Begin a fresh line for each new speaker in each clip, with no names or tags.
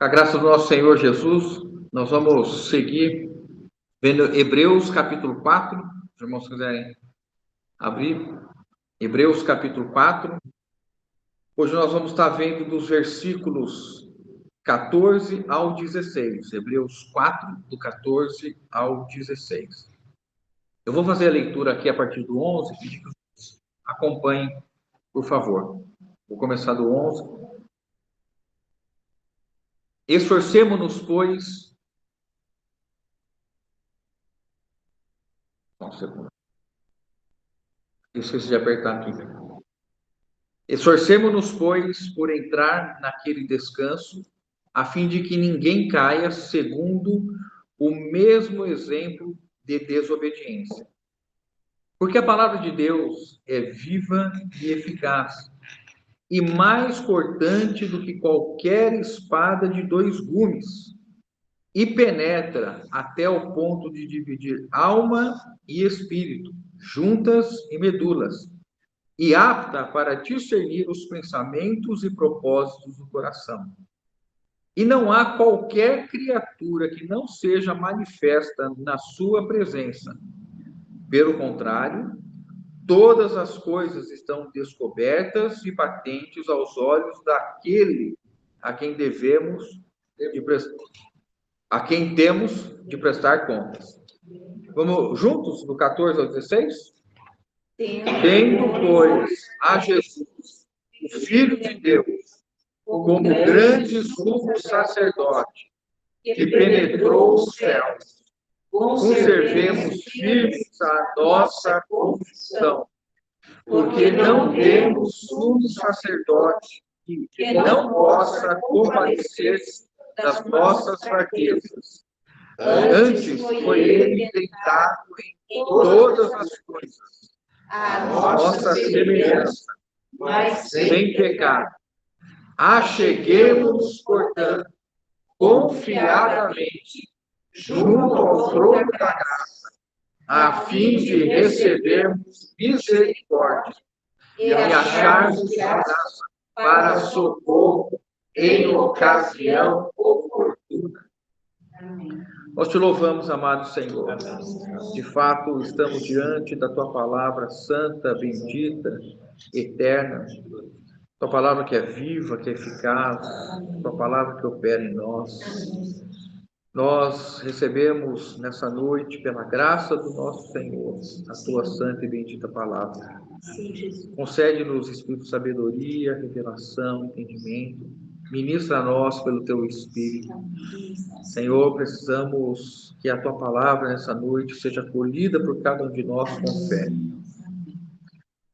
Com a graça do nosso Senhor Jesus, nós vamos seguir vendo Hebreus capítulo 4. Se os irmãos quiserem abrir, Hebreus capítulo 4. Hoje nós vamos estar vendo dos versículos 14 ao 16. Hebreus 4, do 14 ao 16. Eu vou fazer a leitura aqui a partir do 11, pedir que vocês acompanhem, por favor. Vou começar do 11. Esforcemo-nos, pois... Um segundo. Esqueci de apertar aqui. Esforcemo-nos, pois, por entrar naquele descanso, a fim de que ninguém caia segundo o mesmo exemplo de desobediência. Porque a palavra de Deus é viva e eficaz, e mais cortante do que qualquer espada de dois gumes, e penetra até o ponto de dividir alma e espírito, juntas e medulas, e apta para discernir os pensamentos e propósitos do coração. E não há qualquer criatura que não seja manifesta na sua presença. Pelo contrário, todas as coisas estão descobertas e patentes aos olhos daquele a quem temos de prestar contas. Vamos juntos, do 14 ao 16? Tendo, pois, a Jesus, o Filho de Deus, como grande sumo sacerdote, que penetrou os céus, conservemos firmes a nossa confissão, porque não temos sumo sacerdote que não possa compadecer-se das nossas fraquezas. Antes foi ele tentado em todas as coisas, a nossa semelhança, mas sem pecado. Acheguemos-nos, portanto, confiadamente junto ao trono da graça, a fim de recebermos misericórdia e acharmos graça para socorro em ocasião oportuna. Amém. Nós te louvamos, amado Senhor. De fato, estamos diante da tua palavra santa, bendita, eterna. Tua palavra que é viva, que é eficaz. Tua palavra que opera em nós. Nós recebemos nessa noite, pela graça do nosso Senhor, a tua santa e bendita palavra. Concede-nos, Espírito, sabedoria, revelação, entendimento. Ministra a nós pelo teu Espírito. Senhor, precisamos que a tua palavra nessa noite seja acolhida por cada um de nós com fé.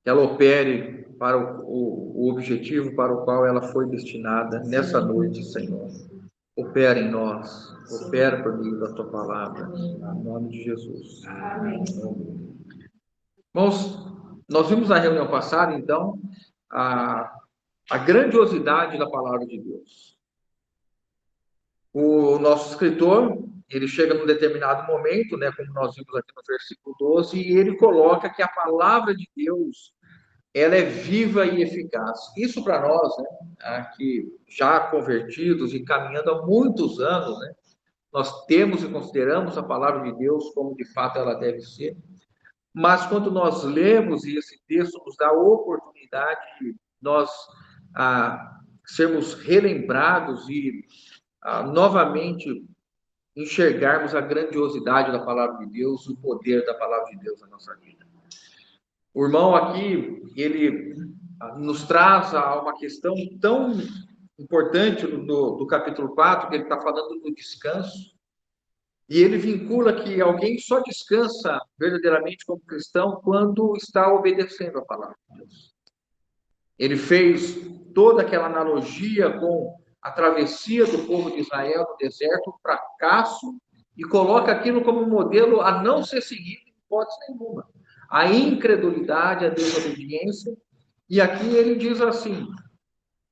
Que ela opere para o objetivo para o qual ela foi destinada nessa noite, Senhor. Opera em nós, opera por meio da tua palavra, em nome de Jesus. Amém. Irmãos, nós vimos na reunião passada, então, a grandiosidade da palavra de Deus. O nosso escritor, ele chega num determinado momento, né, como nós vimos aqui no versículo 12, e ele coloca que a palavra de Deus, ela é viva e eficaz. Isso para nós, né, aqui já convertidos e caminhando há muitos anos, né, nós temos e consideramos a palavra de Deus como de fato ela deve ser. Mas quando nós lemos, e esse texto nos dá a oportunidade de nós sermos relembrados e novamente enxergarmos a grandiosidade da palavra de Deus, o poder da palavra de Deus na nossa vida. O irmão aqui, ele nos traz a uma questão tão importante do capítulo 4, que ele está falando do descanso, e ele vincula que alguém só descansa verdadeiramente como cristão quando está obedecendo a palavra de Deus. Ele fez toda aquela analogia com a travessia do povo de Israel no deserto, o fracasso, e coloca aquilo como modelo a não ser seguido em hipótese nenhuma. A incredulidade, a desobediência, e aqui ele diz assim: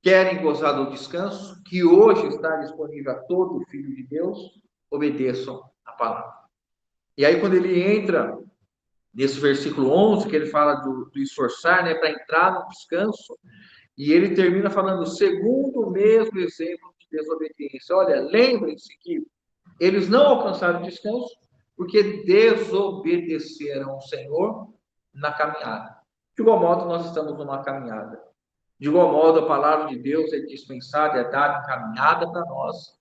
querem gozar do descanso, que hoje está disponível a todo filho de Deus, obedeçam a palavra. E aí quando ele entra nesse versículo 11, que ele fala do esforçar, né, para entrar no descanso, e ele termina falando, segundo o mesmo exemplo de desobediência. Olha, lembrem-se que eles não alcançaram descanso porque desobedeceram ao Senhor na caminhada. De igual modo, nós estamos numa caminhada. De igual modo, a palavra de Deus é dispensada, é dada encaminhada para nós.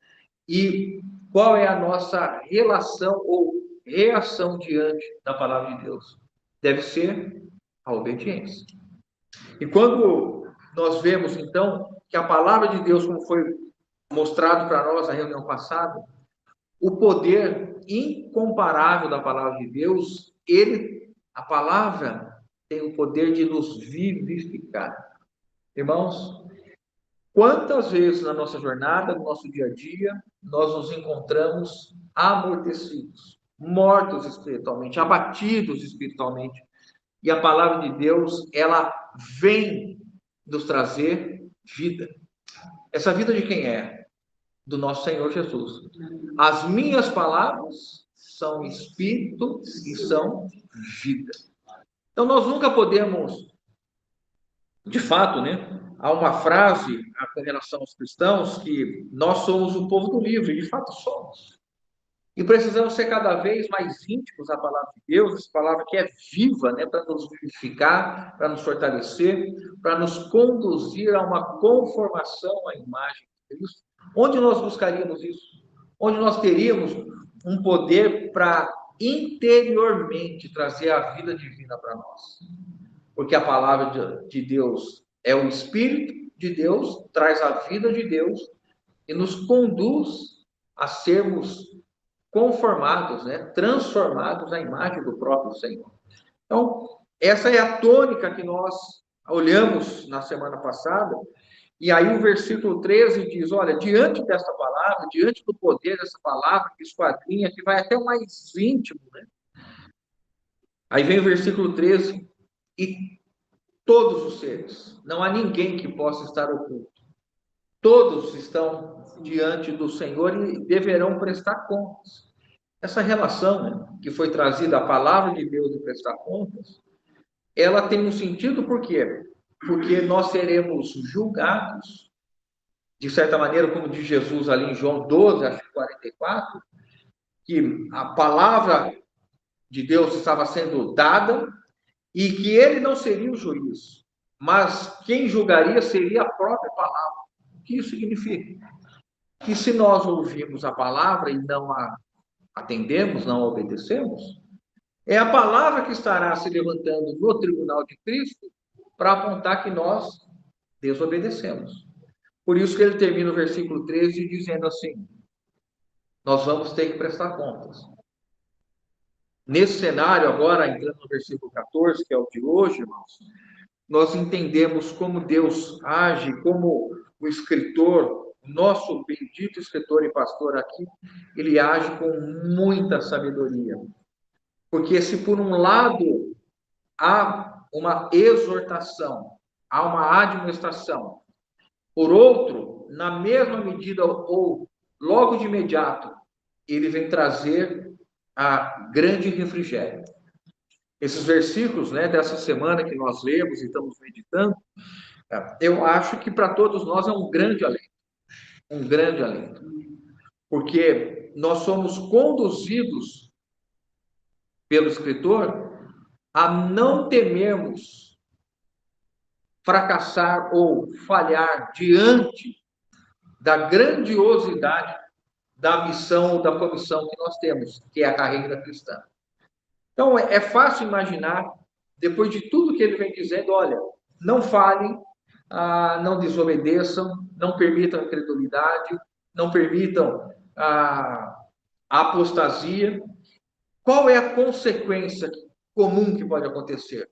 E qual é a nossa relação ou reação diante da palavra de Deus? Deve ser a obediência. E quando nós vemos, então, que a palavra de Deus, como foi mostrado para nós na reunião passada, o poder incomparável da palavra de Deus, a palavra tem o poder de nos vivificar. Irmãos, quantas vezes na nossa jornada, no nosso dia a dia, nós nos encontramos amortecidos, mortos espiritualmente, abatidos espiritualmente, e a palavra de Deus, ela vem nos trazer vida. Essa vida de quem é? Do nosso Senhor Jesus. As minhas palavras são espírito e são vida. Então, nós nunca podemos, de fato, né? Há uma frase com relação aos cristãos que nós somos o povo do livro, e de fato somos. E precisamos ser cada vez mais íntimos à palavra de Deus, essa palavra que é viva, né, para nos vivificar, para nos fortalecer, para nos conduzir a uma conformação à imagem de Cristo. Onde nós buscaríamos isso? Onde nós teríamos um poder para interiormente trazer a vida divina para nós. Porque a palavra de Deus é o Espírito de Deus, traz a vida de Deus e nos conduz a sermos conformados, né, transformados à imagem do próprio Senhor. Então, essa é a tônica que nós olhamos na semana passada, e aí o versículo 13 diz, olha, diante dessa palavra, diante do poder dessa palavra, que esquadrinha, que vai até o mais íntimo, né? Aí vem o versículo 13, e todos os seres, não há ninguém que possa estar oculto. Todos estão diante do Senhor e deverão prestar contas. Essa relação, né, que foi trazida a palavra de Deus de prestar contas, ela tem um sentido por quê? Porque nós seremos julgados, de certa maneira, como diz Jesus ali em João 12, acho que 44, que a palavra de Deus estava sendo dada e que ele não seria o juiz, mas quem julgaria seria a própria palavra. O que isso significa? Que se nós ouvirmos a palavra e não a atendemos, não a obedecemos, é a palavra que estará se levantando no tribunal de Cristo para apontar que nós desobedecemos. Por isso que ele termina o versículo 13 dizendo assim, nós vamos ter que prestar contas. Nesse cenário, agora, entrando no versículo 14, que é o de hoje, irmãos, nós entendemos como Deus age, como o escritor, nosso bendito escritor e pastor aqui, ele age com muita sabedoria. Porque se por um lado há uma exortação, há uma administração, por outro, na mesma medida ou logo de imediato, ele vem trazer a grande refrigério. Esses versículos, né, dessa semana que nós lemos e estamos meditando, eu acho que para todos nós é um grande alento, porque nós somos conduzidos pelo escritor a não temermos fracassar ou falhar diante da grandiosidade da missão ou da comissão que nós temos, que é a carreira cristã. Então, é fácil imaginar, depois de tudo que ele vem dizendo, olha, não falhem, não desobedeçam, não permitam a incredulidade, não permitam a apostasia. Qual é a consequência comum que pode acontecer?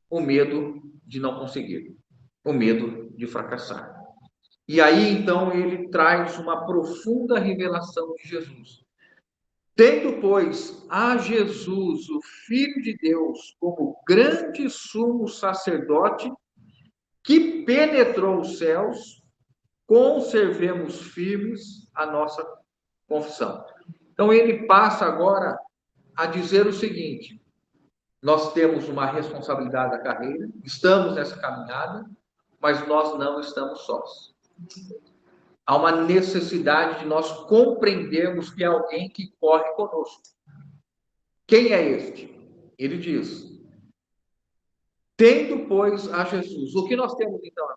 O medo de não conseguir, o medo de fracassar. E aí, então, ele traz uma profunda revelação de Jesus. Tendo, pois, a Jesus, o Filho de Deus, como grande sumo sacerdote, que penetrou os céus, conservemos firmes a nossa confissão. Então, ele passa agora a dizer o seguinte, nós temos uma responsabilidade da carreira, estamos nessa caminhada, mas nós não estamos sós. há uma necessidade de nós compreendermos que é alguém que corre conosco. Quem é este? Ele diz: tendo, pois, a Jesus. O que nós temos, então?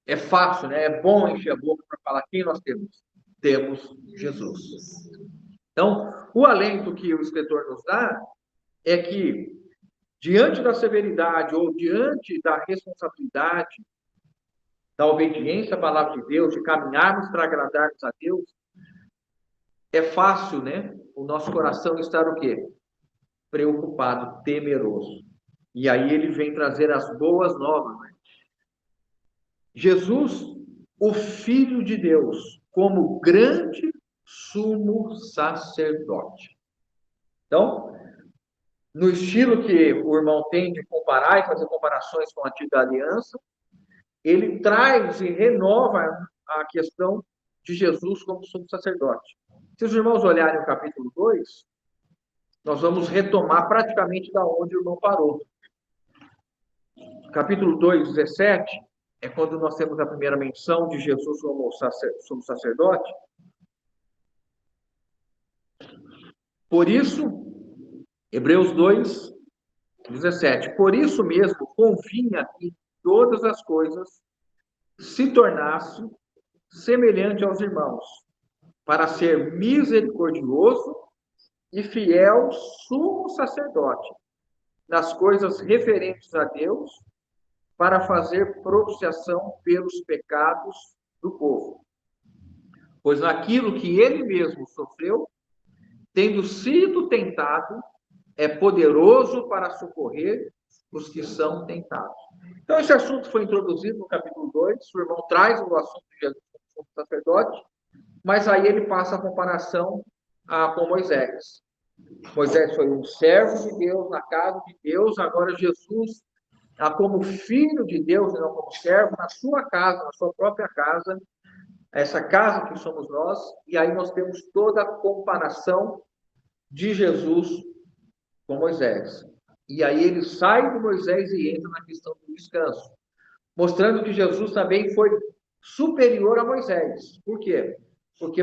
É fácil, né? É bom encher a boca para falar quem nós temos. Temos Jesus. Então, o alento que o escritor nos dá é que, diante da severidade ou diante da responsabilidade, da obediência à palavra de Deus, de caminharmos para agradarmos a Deus, é fácil, né? O nosso coração estar o quê? Preocupado, temeroso. E aí ele vem trazer as boas novas, né? Jesus, o Filho de Deus, como grande sumo sacerdote. Então, no estilo que o irmão tem de comparar e fazer comparações com a antiga aliança, ele traz e renova a questão de Jesus como sumo sacerdote. Se os irmãos olharem o capítulo 2, nós vamos retomar praticamente da onde o irmão parou. Capítulo 2, 17, é quando nós temos a primeira menção de Jesus como sumo sacerdote. Por isso, Hebreus 2, 17, por isso mesmo convinha que todas as coisas se tornasse semelhante aos irmãos, para ser misericordioso e fiel sumo sacerdote nas coisas referentes a Deus, para fazer propiciação pelos pecados do povo. Pois naquilo que ele mesmo sofreu, tendo sido tentado, é poderoso para socorrer os que são tentados. Então, esse assunto foi introduzido no capítulo 2, o irmão traz o assunto de Jesus como sacerdote, mas aí ele passa a comparação com Moisés. Moisés foi um servo de Deus na casa de Deus, agora Jesus, como filho de Deus e não como servo, na sua casa, na sua própria casa, essa casa que somos nós, e aí nós temos toda a comparação de Jesus com Moisés. E aí ele sai de Moisés e entra na questão do descanso, mostrando que Jesus também foi superior a Moisés. Por quê? Porque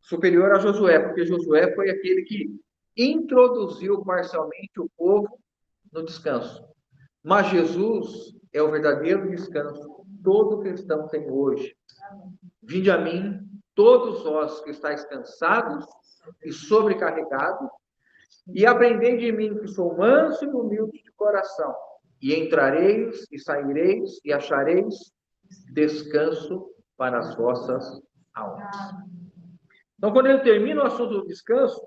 superior a Josué, porque Josué foi aquele que introduziu parcialmente o povo no descanso. Mas Jesus é o verdadeiro descanso que todo cristão tem hoje. Vinde a mim, todos vós que estáis cansados e sobrecarregados, e aprendei de mim, que sou manso e humilde de coração, e entrareis e saireis e achareis descanso para as vossas almas. Então, quando ele termina o assunto do descanso,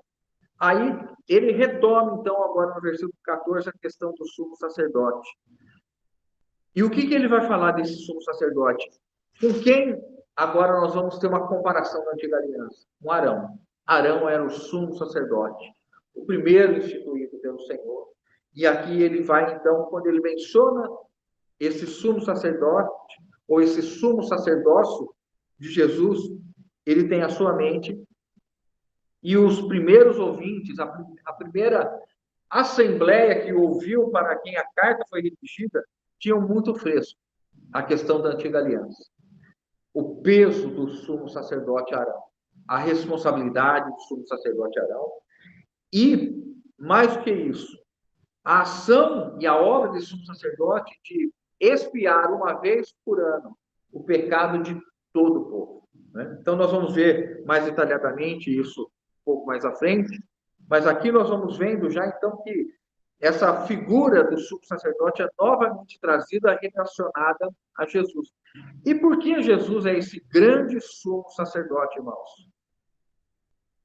aí ele retoma, então, agora no versículo 14, a questão do sumo sacerdote. E o que ele vai falar desse sumo sacerdote? Com quem agora nós vamos ter uma comparação na antiga aliança? Com Arão. Arão era o sumo sacerdote, o primeiro instituído pelo Senhor. E aqui ele vai, então, quando ele menciona esse sumo sacerdote, ou esse sumo sacerdócio de Jesus, ele tem a sua mente, e os primeiros ouvintes, a primeira assembleia que ouviu para quem a carta foi redigida, tinham muito fresco a questão da antiga aliança. O peso do sumo sacerdote Arão, a responsabilidade do sumo sacerdote Arão, e, mais do que isso, a ação e a obra do sumo sacerdote de expiar uma vez por ano o pecado de todo o povo. Né? Então, nós vamos ver mais detalhadamente isso um pouco mais à frente, mas aqui nós vamos vendo já, então, que essa figura do sumo sacerdote é novamente trazida, relacionada a Jesus. E por que Jesus é esse grande sumo sacerdote, irmãos?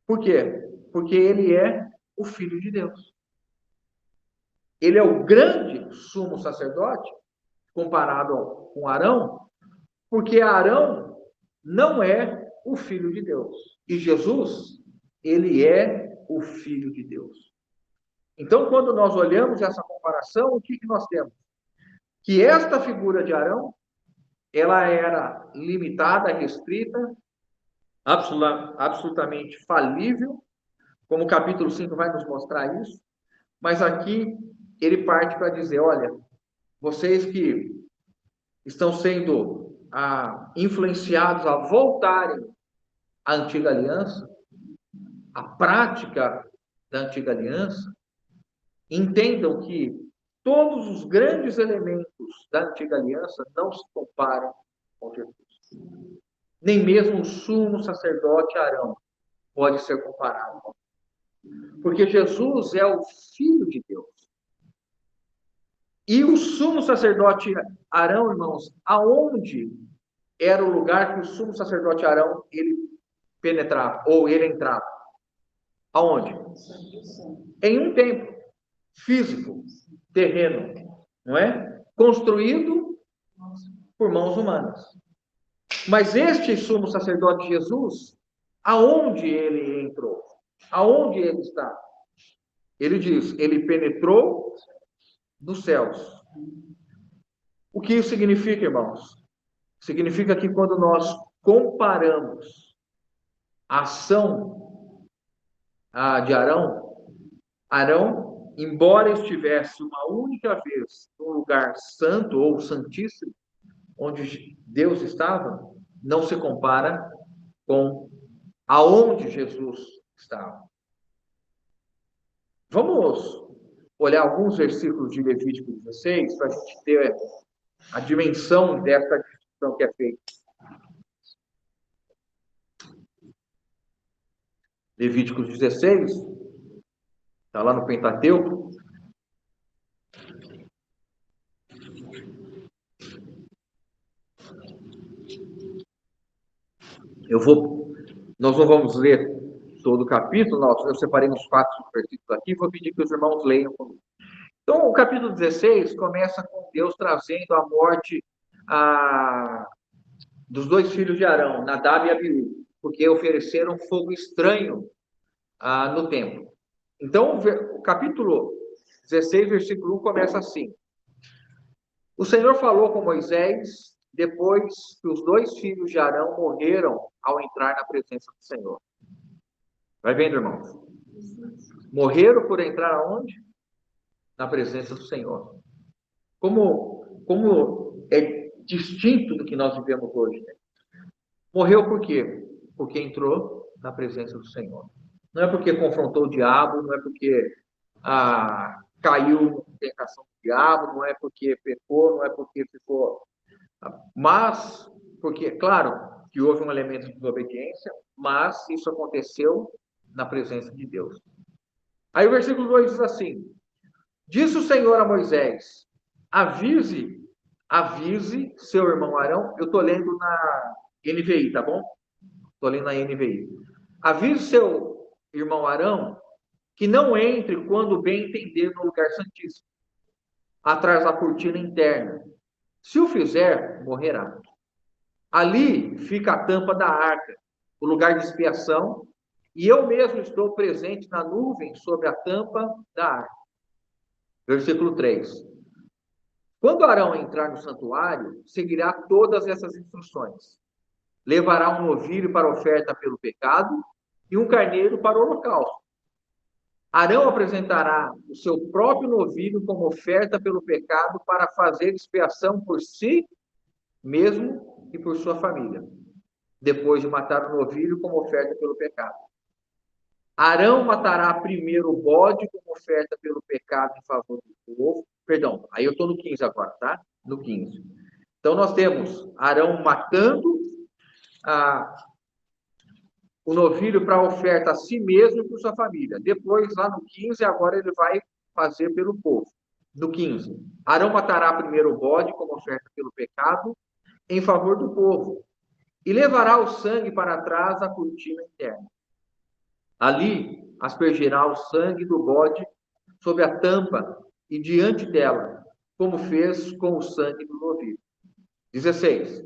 Por quê? Porque ele é o Filho de Deus. Ele é o grande sumo sacerdote, comparado com Arão, porque Arão não é o Filho de Deus. E Jesus, ele é o Filho de Deus. Então, quando nós olhamos essa comparação, o que nós temos? Que esta figura de Arão, ela era limitada, restrita, absolutamente falível, como o capítulo 5 vai nos mostrar isso, mas aqui ele parte para dizer, olha, vocês que estão sendo influenciados a voltarem à antiga aliança, à prática da antiga aliança, entendam que todos os grandes elementos da antiga aliança não se comparam com Jesus. Nem mesmo o sumo sacerdote Arão pode ser comparado. Porque Jesus é o Filho de Deus. E o sumo sacerdote Arão, irmãos, aonde era o lugar que o sumo sacerdote Arão ele penetrava, ou ele entrava? Aonde? Em um templo físico, terreno, não é? Construído por mãos humanas. Mas este sumo sacerdote Jesus, aonde ele entrou? Aonde ele está? Ele diz, ele penetrou dos céus. O que isso significa, irmãos? Significa que quando nós comparamos a ação de Arão, embora estivesse uma única vez no lugar santo ou santíssimo, onde Deus estava, não se compara com aonde Jesus estava. Vamos olhar alguns versículos de Levítico 16 para a gente ter a dimensão dessa distinção que é feita. Levítico 16, está lá no Pentateuco. Nós não vamos ler todo o capítulo, eu separei uns 4 versículos aqui, vou pedir que os irmãos leiam comigo. Então, o capítulo 16 começa com Deus trazendo a morte dos 2 filhos de Arão, Nadab e Abiú, porque ofereceram fogo estranho no templo. Então, o capítulo 16, versículo 1 começa assim. O Senhor falou com Moisés depois que os 2 filhos de Arão morreram ao entrar na presença do Senhor. Vai vendo, irmãos? Morreram por entrar aonde? Na presença do Senhor. Como é distinto do que nós vivemos hoje, né? Morreu por quê? Porque entrou na presença do Senhor. Não é porque confrontou o diabo, não é porque caiu na tentação do diabo, não é porque pecou, não é porque ficou... Mas, porque, claro, que houve um elemento de desobediência, mas isso aconteceu na presença de Deus. Aí o versículo 2 diz assim: disse o Senhor a Moisés, avise seu irmão Arão. Eu estou lendo na NVI, tá bom? Estou lendo na NVI. Avise seu irmão Arão que não entre quando bem entender no lugar santíssimo, atrás da cortina interna. Se o fizer, morrerá. Ali fica a tampa da arca, o lugar de expiação, e eu mesmo estou presente na nuvem sobre a tampa da arca. Versículo 3. Quando Arão entrar no santuário, seguirá todas essas instruções. Levará um novilho para oferta pelo pecado e um carneiro para o holocausto. Arão apresentará o seu próprio novilho como oferta pelo pecado para fazer expiação por si mesmo e por sua família, depois de matar o novilho como oferta pelo pecado. Arão matará primeiro o bode como oferta pelo pecado em favor do povo. Perdão, aí eu estou no 15 agora, tá? No 15. Então, nós temos Arão matando o novilho para oferta a si mesmo e por sua família. Depois, lá no 15, agora ele vai fazer pelo povo. No 15, Arão matará primeiro o bode como oferta pelo pecado em favor do povo e levará o sangue para trás da cortina interna. Ali aspergirá o sangue do bode sobre a tampa e diante dela, como fez com o sangue do novilho. 16.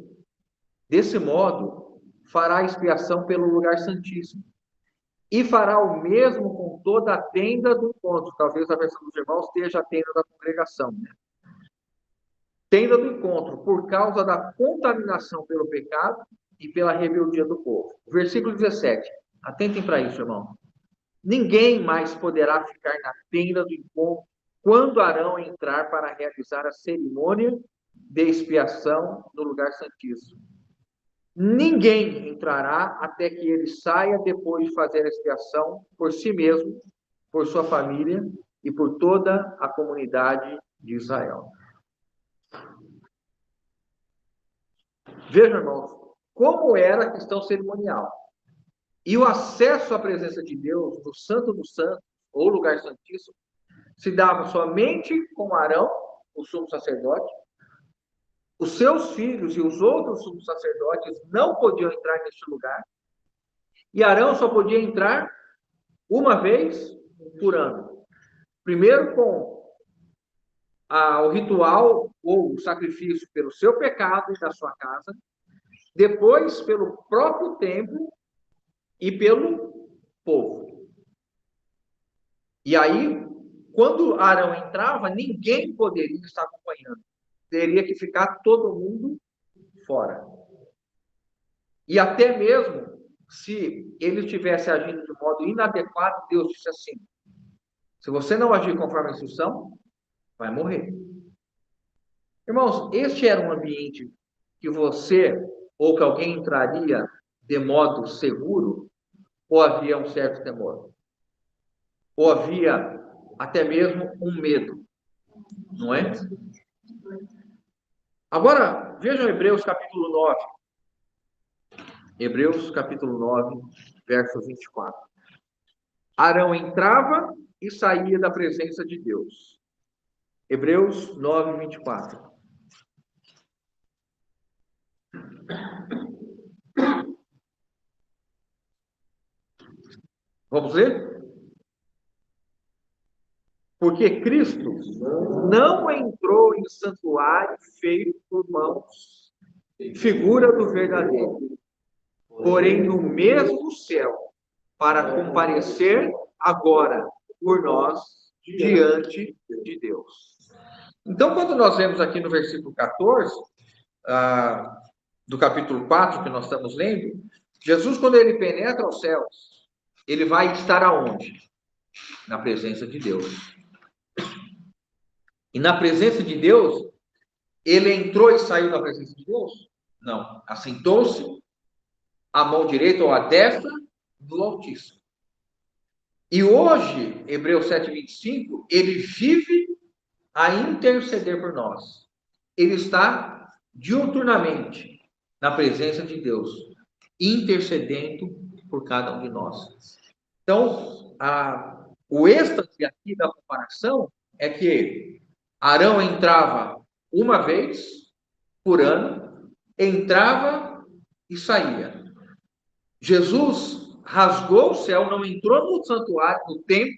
Desse modo, fará expiação pelo lugar santíssimo. E fará o mesmo com toda a tenda do encontro. Talvez a versão dos irmãos esteja a tenda da congregação, né? Tenda do encontro, por causa da contaminação pelo pecado e pela rebeldia do povo. Versículo 17. Atentem para isso, irmão. Ninguém mais poderá ficar na tenda do encontro quando Arão entrar para realizar a cerimônia de expiação no lugar santíssimo. Ninguém entrará até que ele saia depois de fazer a expiação por si mesmo, por sua família e por toda a comunidade de Israel. Vejam, irmãos, como era a questão cerimonial. E o acesso à presença de Deus, no Santo dos Santos, ou lugar santíssimo, se dava somente com Arão, o sumo sacerdote. Os seus filhos e os outros sumos sacerdotes não podiam entrar neste lugar. E Arão só podia entrar uma vez por ano. Primeiro com o ritual ou o sacrifício pelo seu pecado e da sua casa. Depois pelo próprio templo e pelo povo. E aí, quando Arão entrava, ninguém poderia estar acompanhando. Teria que ficar todo mundo fora. E até mesmo se ele estivesse agindo de modo inadequado, Deus disse assim: se você não agir conforme a instrução, vai morrer. Irmãos, este era um ambiente que você ou que alguém entraria de modo seguro, ou havia um certo temor? Ou havia até mesmo um medo, não é? Agora, vejam Hebreus capítulo 9. Hebreus capítulo 9, verso 24. Arão entrava e saía da presença de Deus. Hebreus 9, 24. Vamos ler? Porque Cristo não entrou em santuário feito por mãos, figura do verdadeiro, porém no mesmo céu, para comparecer agora por nós diante de Deus. Então, quando nós vemos aqui no versículo 14, do capítulo 4, que nós estamos lendo, Jesus, quando ele penetra aos céus, ele vai estar aonde? Na presença de Deus. E na presença de Deus, ele entrou e saiu da presença de Deus? Não. Assentou-se à mão direita ou à destra do Altíssimo. E hoje, Hebreus 7:25, ele vive a interceder por nós. Ele está diuturnamente na presença de Deus, intercedendo por cada um de nós. Então, o êxtase aqui da comparação é que Arão entrava uma vez por ano, entrava e saía. Jesus rasgou o céu, não entrou no santuário, no templo,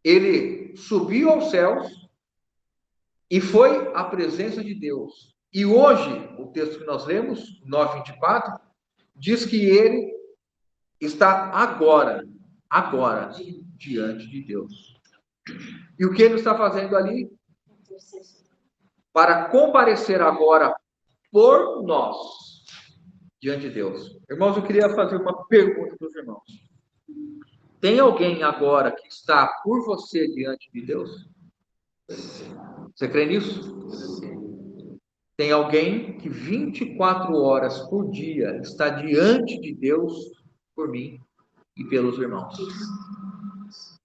ele subiu aos céus e foi à presença de Deus. E hoje, o texto que nós lemos, 9:24, diz que ele está agora, diante de Deus. E o que ele está fazendo ali? Para comparecer agora por nós, diante de Deus. Irmãos, eu queria fazer uma pergunta para os irmãos. Tem alguém agora que está por você diante de Deus? Você crê nisso? Tem alguém que 24 horas por dia está diante de Deus por mim e pelos irmãos.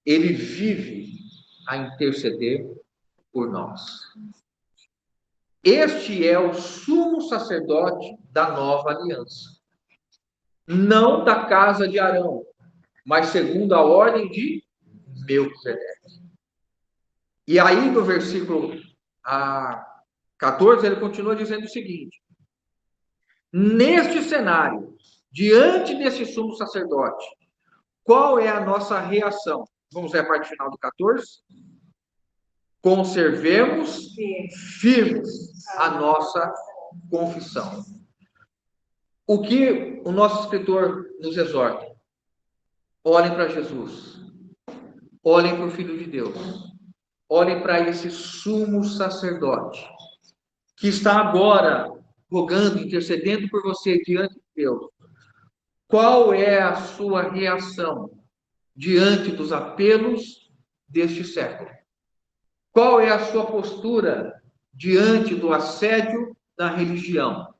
Ele vive a interceder por nós. Este é o sumo sacerdote da nova aliança. Não da casa de Arão, mas segundo a ordem de Melquisedeque. E aí no versículo 14, ele continua dizendo o seguinte: neste cenário, diante desse sumo sacerdote, qual é a nossa reação? Vamos ver a parte final do 14. Conservemos firmes a nossa confissão. O que o nosso escritor nos exorta? Olhem para Jesus. Olhem para o Filho de Deus. Olhem para esse sumo sacerdote que está agora rogando, intercedendo por você diante de Deus. Qual é a sua reação diante dos apelos deste século? Qual é a sua postura diante do assédio da religião?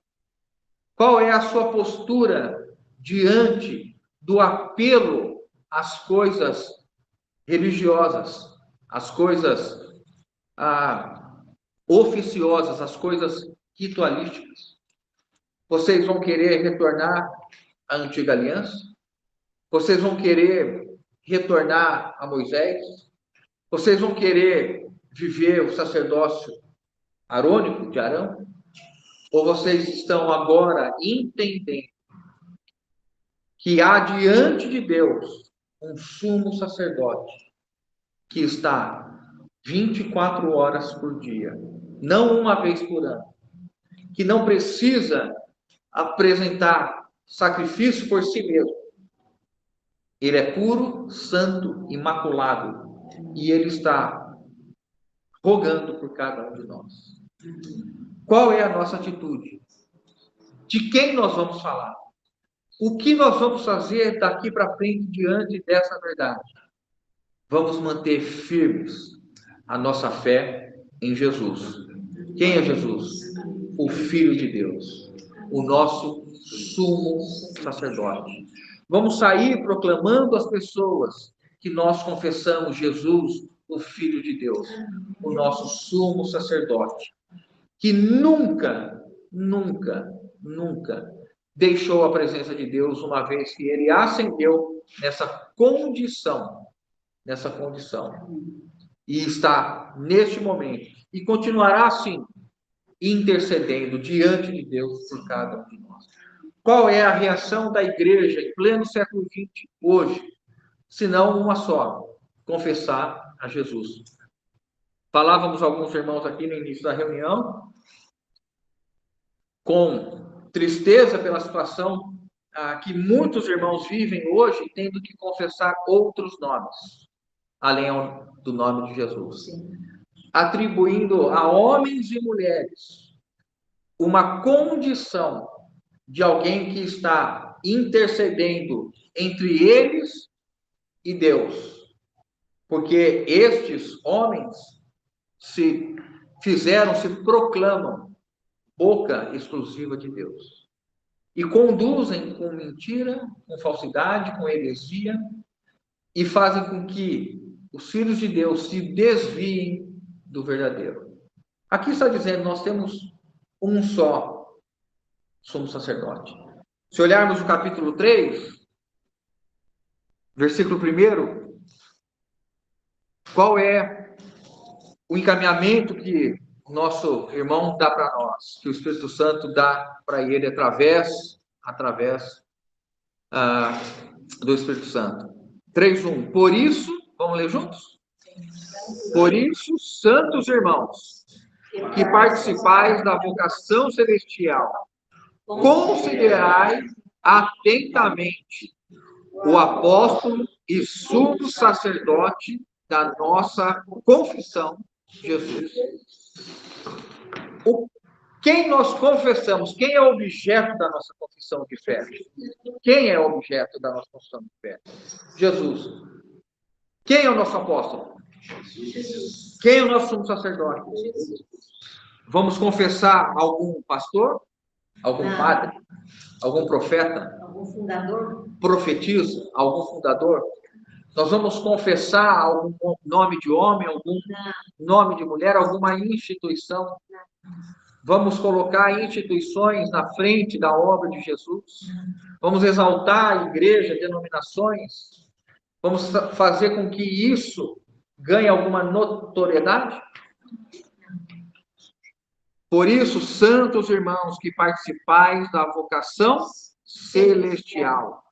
Qual é a sua postura diante do apelo às coisas religiosas, às coisas oficiosas, às coisas ritualísticas? Vocês vão querer retornar à antiga aliança? Vocês vão querer retornar a Moisés? Vocês vão querer viver o sacerdócio arônico de Arão? Ou vocês estão agora entendendo que há diante de Deus um sumo sacerdote que está 24 horas por dia, não uma vez por ano, que não precisa apresentar sacrifício por si mesmo. Ele é puro, santo, imaculado, e ele está rogando por cada um de nós. Qual é a nossa atitude? De quem nós vamos falar? O que nós vamos fazer daqui para frente diante dessa verdade? Vamos manter firmes a nossa fé em Jesus. Quem é Jesus? O Filho de Deus, o nosso sumo sacerdote. Vamos sair proclamando às pessoas que nós confessamos Jesus, o Filho de Deus, o nosso sumo sacerdote, que nunca, nunca, nunca deixou a presença de Deus, uma vez que ele ascendeu nessa condição, e está neste momento, e continuará assim, intercedendo diante de Deus por cada um de nós. Qual é a reação da igreja em pleno século XX, hoje? Senão uma só: confessar a Jesus. Falávamos alguns irmãos aqui no início da reunião, com tristeza pela situação que muitos irmãos vivem hoje, tendo que confessar outros nomes, além do nome de Jesus. Atribuindo a homens e mulheres uma condição de alguém que está intercedendo entre eles e Deus. Porque estes homens se proclamam boca exclusiva de Deus. E conduzem com mentira, com falsidade, com heresia, e fazem com que os filhos de Deus se desviem do verdadeiro. Aqui está dizendo, nós temos um só sumo sacerdote. Se olharmos o capítulo 3, versículo 1, qual é o encaminhamento que o nosso irmão dá para nós, que o Espírito Santo dá para ele através do Espírito Santo? 3:1. Por isso, vamos ler juntos? Por isso, santos irmãos, que participais da vocação celestial, considerai atentamente o apóstolo e sumo sacerdote da nossa confissão, Jesus. Quem nós confessamos? Quem é o objeto da nossa confissão de fé? Quem é o objeto da nossa confissão de fé? Jesus. Quem é o nosso apóstolo? Quem é o nosso sumo sacerdote? Vamos confessar algum pastor? Algum padre? Algum profeta?
Algum fundador?
Profetiza? Algum fundador? Nós vamos confessar algum nome de homem, algum nome de mulher, alguma instituição? Vamos colocar instituições na frente da obra de Jesus? Vamos exaltar a igreja, denominações? Vamos fazer com que isso ganhe alguma notoriedade? Por isso, santos irmãos que participais da vocação celestial,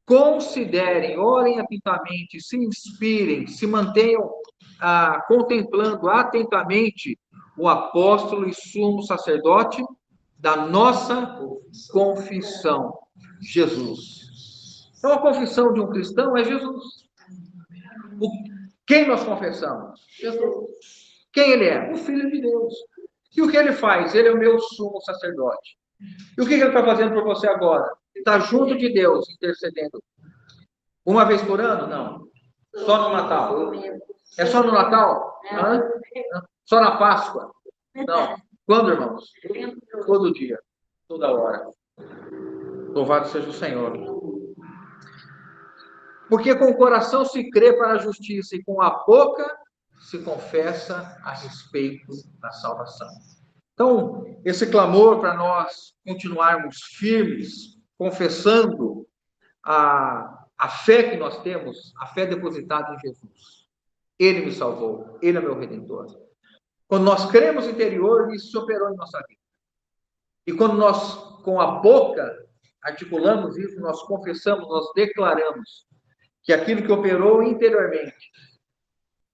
considerem, orem atentamente, se inspirem, se mantenham contemplando atentamente o apóstolo e sumo sacerdote da nossa confissão, Jesus. Então, a confissão de um cristão é Jesus. Quem nós confessamos? Jesus. Quem ele é? O Filho de Deus. E o que ele faz? Ele é o meu sumo sacerdote. E o que ele está fazendo por você agora? Ele está junto de Deus, intercedendo. Uma vez por ano? Não. Só no Natal. É só no Natal? Só na Páscoa? Não. Quando, irmãos? Todo dia, toda hora. Louvado seja o Senhor. Porque com o coração se crê para a justiça e com a boca se confessa a respeito da salvação. Então, esse clamor para nós continuarmos firmes, confessando a fé que nós temos, a fé depositada em Jesus. Ele me salvou, Ele é meu Redentor. Quando nós cremos interior, isso se operou em nossa vida. E quando nós, com a boca, articulamos isso, nós confessamos, nós declaramos que aquilo que operou interiormente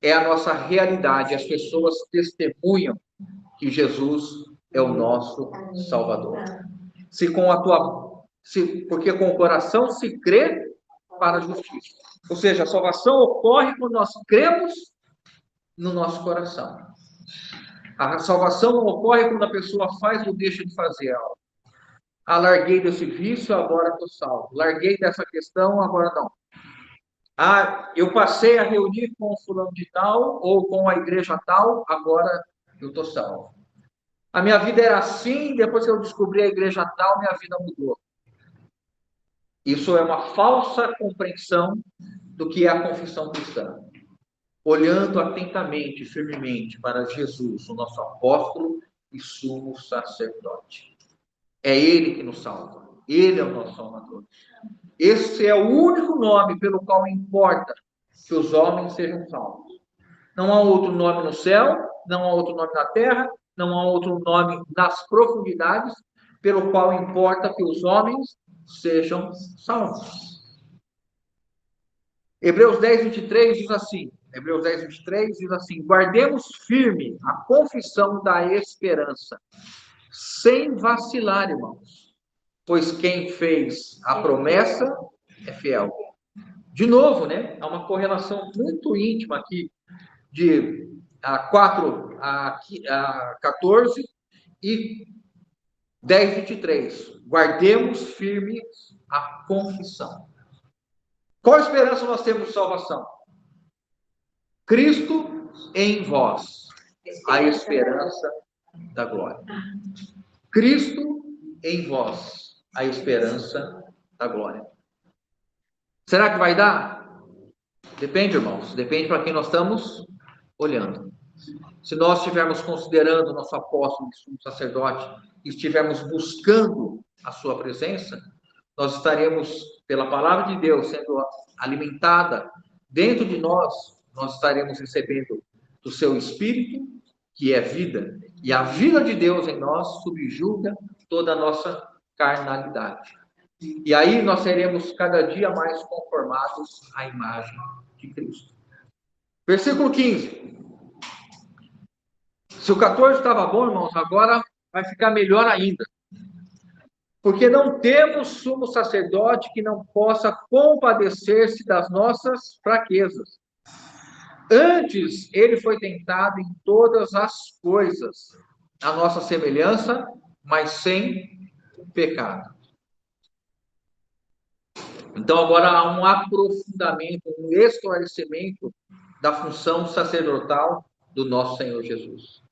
é a nossa realidade. As pessoas testemunham que Jesus é o nosso Salvador. Porque com o coração se crê para a justiça. Ou seja, a salvação ocorre quando nós cremos no nosso coração. A salvação não ocorre quando a pessoa faz ou deixa de fazer algo. Larguei desse vício, agora estou salvo. Larguei dessa questão, agora não. Eu passei a reunir com o fulano de tal, ou com a igreja tal, agora eu estou salvo. A minha vida era assim, depois que eu descobri a igreja tal, minha vida mudou. Isso é uma falsa compreensão do que é a confissão cristã. Olhando atentamente, firmemente para Jesus, o nosso apóstolo e sumo sacerdote. É Ele que nos salva. Ele é o nosso Salvador. Esse é o único nome pelo qual importa que os homens sejam salvos. Não há outro nome no céu, não há outro nome na terra, não há outro nome nas profundidades, pelo qual importa que os homens sejam salvos. Hebreus 10, 23 diz assim, Hebreus 10, 23 diz assim, guardemos firme a confissão da esperança, sem vacilar, irmãos, pois quem fez a promessa é fiel. De novo, né? Há uma correlação muito íntima aqui de 4 a 14 e 10, 23. Guardemos firme a confissão. Qual esperança nós temos de salvação? Cristo em vós, a esperança da glória. Cristo em vós, a esperança da glória. Será que vai dar? Depende, irmãos. Depende para quem nós estamos olhando. Se nós estivermos considerando o nosso apóstolo e sumo sacerdote, e estivermos buscando a sua presença, nós estaremos, pela palavra de Deus, sendo alimentada dentro de nós, nós estaremos recebendo do seu Espírito, que é vida, e a vida de Deus em nós subjuga toda a nossa carnalidade. E aí nós seremos cada dia mais conformados à imagem de Cristo. Versículo 15. Se o 14 estava bom, irmãos, agora vai ficar melhor ainda. Porque não temos sumo sacerdote que não possa compadecer-se das nossas fraquezas. Antes, ele foi tentado em todas as coisas, a nossa semelhança, mas sem pecado. Então, agora há um aprofundamento, um esclarecimento da função sacerdotal do nosso Senhor Jesus.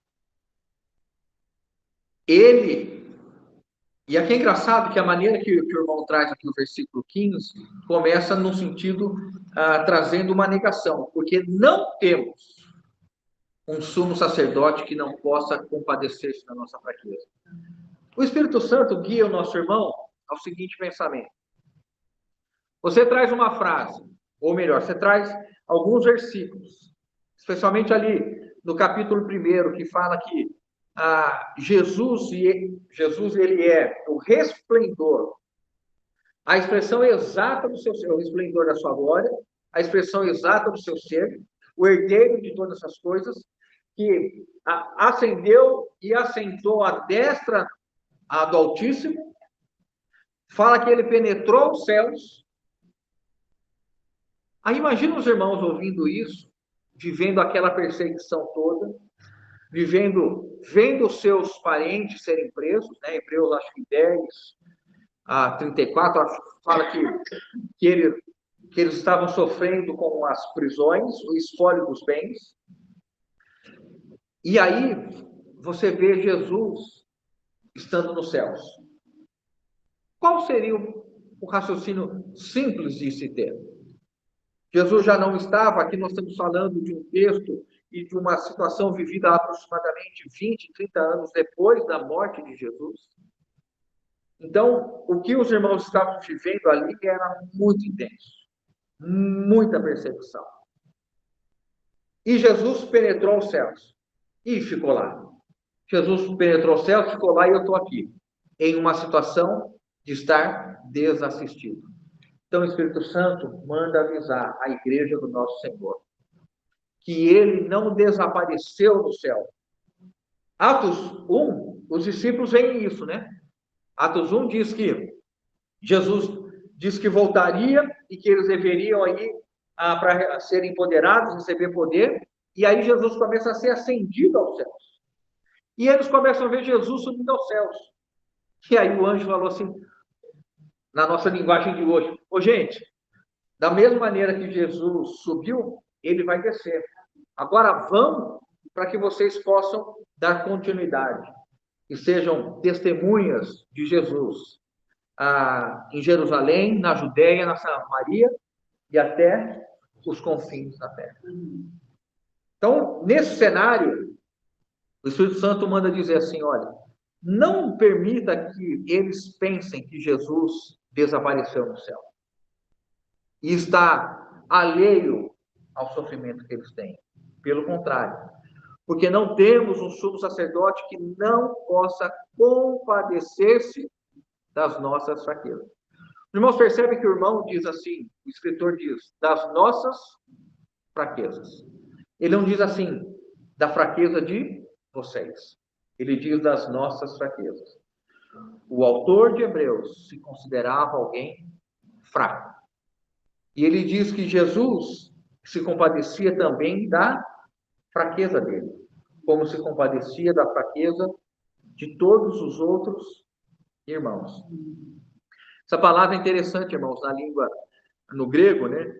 E aqui é engraçado que a maneira que o irmão traz aqui no versículo 15, começa no sentido, trazendo uma negação, porque não temos um sumo sacerdote que não possa compadecer-se da nossa fraqueza. O Espírito Santo guia o nosso irmão ao seguinte pensamento. Você traz uma frase, ou melhor, você traz alguns versículos, especialmente ali no capítulo 1, que fala que Jesus ele é o resplendor, a expressão exata do seu ser, o resplendor da sua glória, a expressão exata do seu ser, o herdeiro de todas essas coisas, que ascendeu e assentou à destra do Altíssimo, fala que ele penetrou os céus. Aí imagina os irmãos ouvindo isso, vivendo aquela perseguição toda, vendo seus parentes serem presos, né? Hebreus, acho que 10 a 34, acho que fala que eles estavam sofrendo com as prisões, o espólio dos bens. E aí você vê Jesus estando nos céus. Qual seria o raciocínio simples de se ter? Jesus já não estava, aqui nós estamos falando de um texto e de uma situação vivida aproximadamente 20, 30 anos depois da morte de Jesus. Então, o que os irmãos estavam vivendo ali era muito intenso, muita perseguição. E Jesus penetrou os céus e ficou lá. Jesus penetrou os céus, ficou lá e eu estou aqui, em uma situação de estar desassistido. Então, o Espírito Santo manda avisar a igreja do nosso Senhor que ele não desapareceu do céu. Atos 1, os discípulos veem isso, né? Atos 1 diz que Jesus diz que voltaria e que eles deveriam aí para serem empoderados, receber poder, e aí Jesus começa a ser ascendido aos céus. E eles começam a ver Jesus subindo aos céus. E aí o anjo falou assim, na nossa linguagem de hoje, ô gente, da mesma maneira que Jesus subiu, ele vai descer. Agora vão para que vocês possam dar continuidade e sejam testemunhas de Jesus em Jerusalém, na Judéia, na Samaria e até os confins da terra. Então, nesse cenário, o Espírito Santo manda dizer assim, olha, não permita que eles pensem que Jesus desapareceu no céu e está alheio ao sofrimento que eles têm. Pelo contrário, porque não temos um sumo sacerdote que não possa compadecer-se das nossas fraquezas. Os irmãos percebem que o irmão diz assim, o escritor diz, das nossas fraquezas. Ele não diz assim, da fraqueza de vocês. Ele diz das nossas fraquezas. O autor de Hebreus se considerava alguém fraco. E ele diz que Jesus se compadecia também da fraqueza dele, como se compadecia da fraqueza de todos os outros irmãos. Essa palavra é interessante, irmãos, na língua, no grego, né?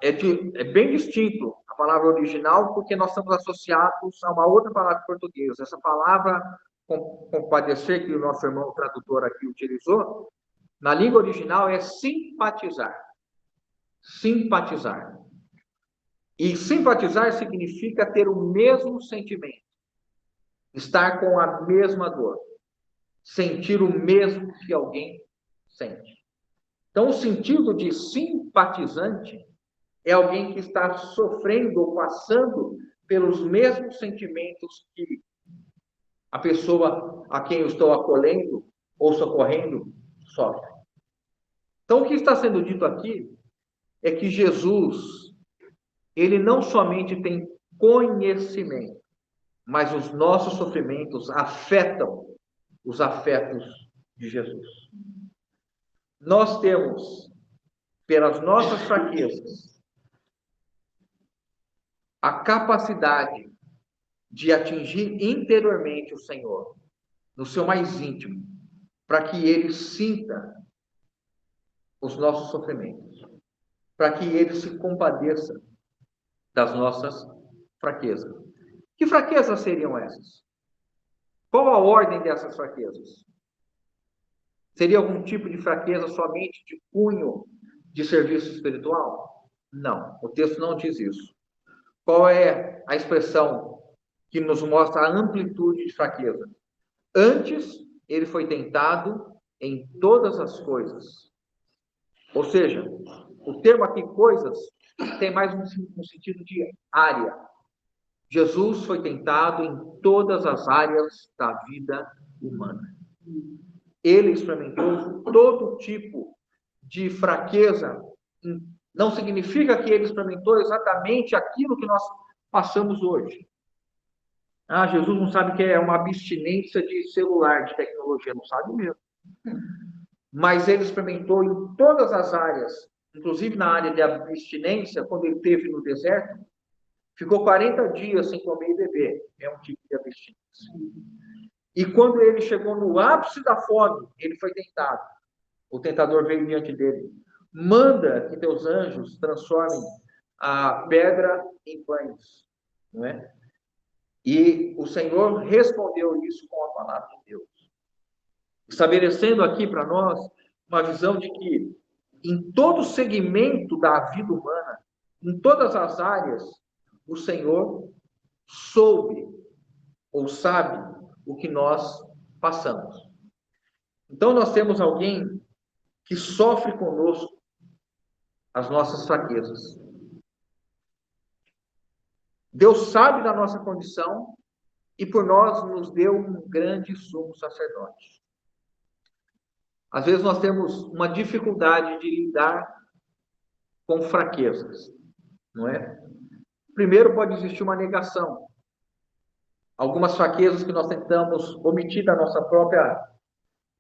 É bem distinto a palavra original, porque nós estamos associados a uma outra palavra portuguesa. Essa palavra, compadecer, que o nosso irmão tradutor aqui utilizou, na língua original é simpatizar. Simpatizar. E simpatizar significa ter o mesmo sentimento, estar com a mesma dor, sentir o mesmo que alguém sente. Então, o sentido de simpatizante é alguém que está sofrendo ou passando pelos mesmos sentimentos que a pessoa a quem eu estou acolhendo ou socorrendo sofre. Então, o que está sendo dito aqui é que Jesus, ele não somente tem conhecimento, mas os nossos sofrimentos afetam os afetos de Jesus. Nós temos, pelas nossas fraquezas, a capacidade de atingir interiormente o Senhor, no seu mais íntimo, para que ele sinta os nossos sofrimentos, para que ele se compadeça das nossas fraquezas. Que fraquezas seriam essas? Qual a ordem dessas fraquezas? Seria algum tipo de fraqueza somente de cunho de serviço espiritual? Não, o texto não diz isso. Qual é a expressão que nos mostra a amplitude de fraqueza? Antes, ele foi tentado em todas as coisas. Ou seja, o termo aqui, coisas, tem mais um sentido de área. Jesus foi tentado em todas as áreas da vida humana. Ele experimentou todo tipo de fraqueza. Não significa que ele experimentou exatamente aquilo que nós passamos hoje. Jesus não sabe que é uma abstinência de celular, de tecnologia, não sabe mesmo. Mas ele experimentou em todas as áreas, inclusive na área de abstinência, quando ele esteve no deserto, ficou 40 dias sem comer e beber. É um tipo de abstinência. E quando ele chegou no ápice da fome, ele foi tentado. O tentador veio diante dele. Manda que teus anjos transformem a pedra em pães. Não é? E o Senhor respondeu isso com a palavra de Deus, estabelecendo aqui para nós uma visão de que em todo segmento da vida humana, em todas as áreas, o Senhor soube ou sabe o que nós passamos. Então, nós temos alguém que sofre conosco as nossas fraquezas. Deus sabe da nossa condição e por nós nos deu um grande sumo sacerdote. Às vezes nós temos uma dificuldade de lidar com fraquezas, não é? Primeiro pode existir uma negação. Algumas fraquezas que nós tentamos omitir da nossa própria,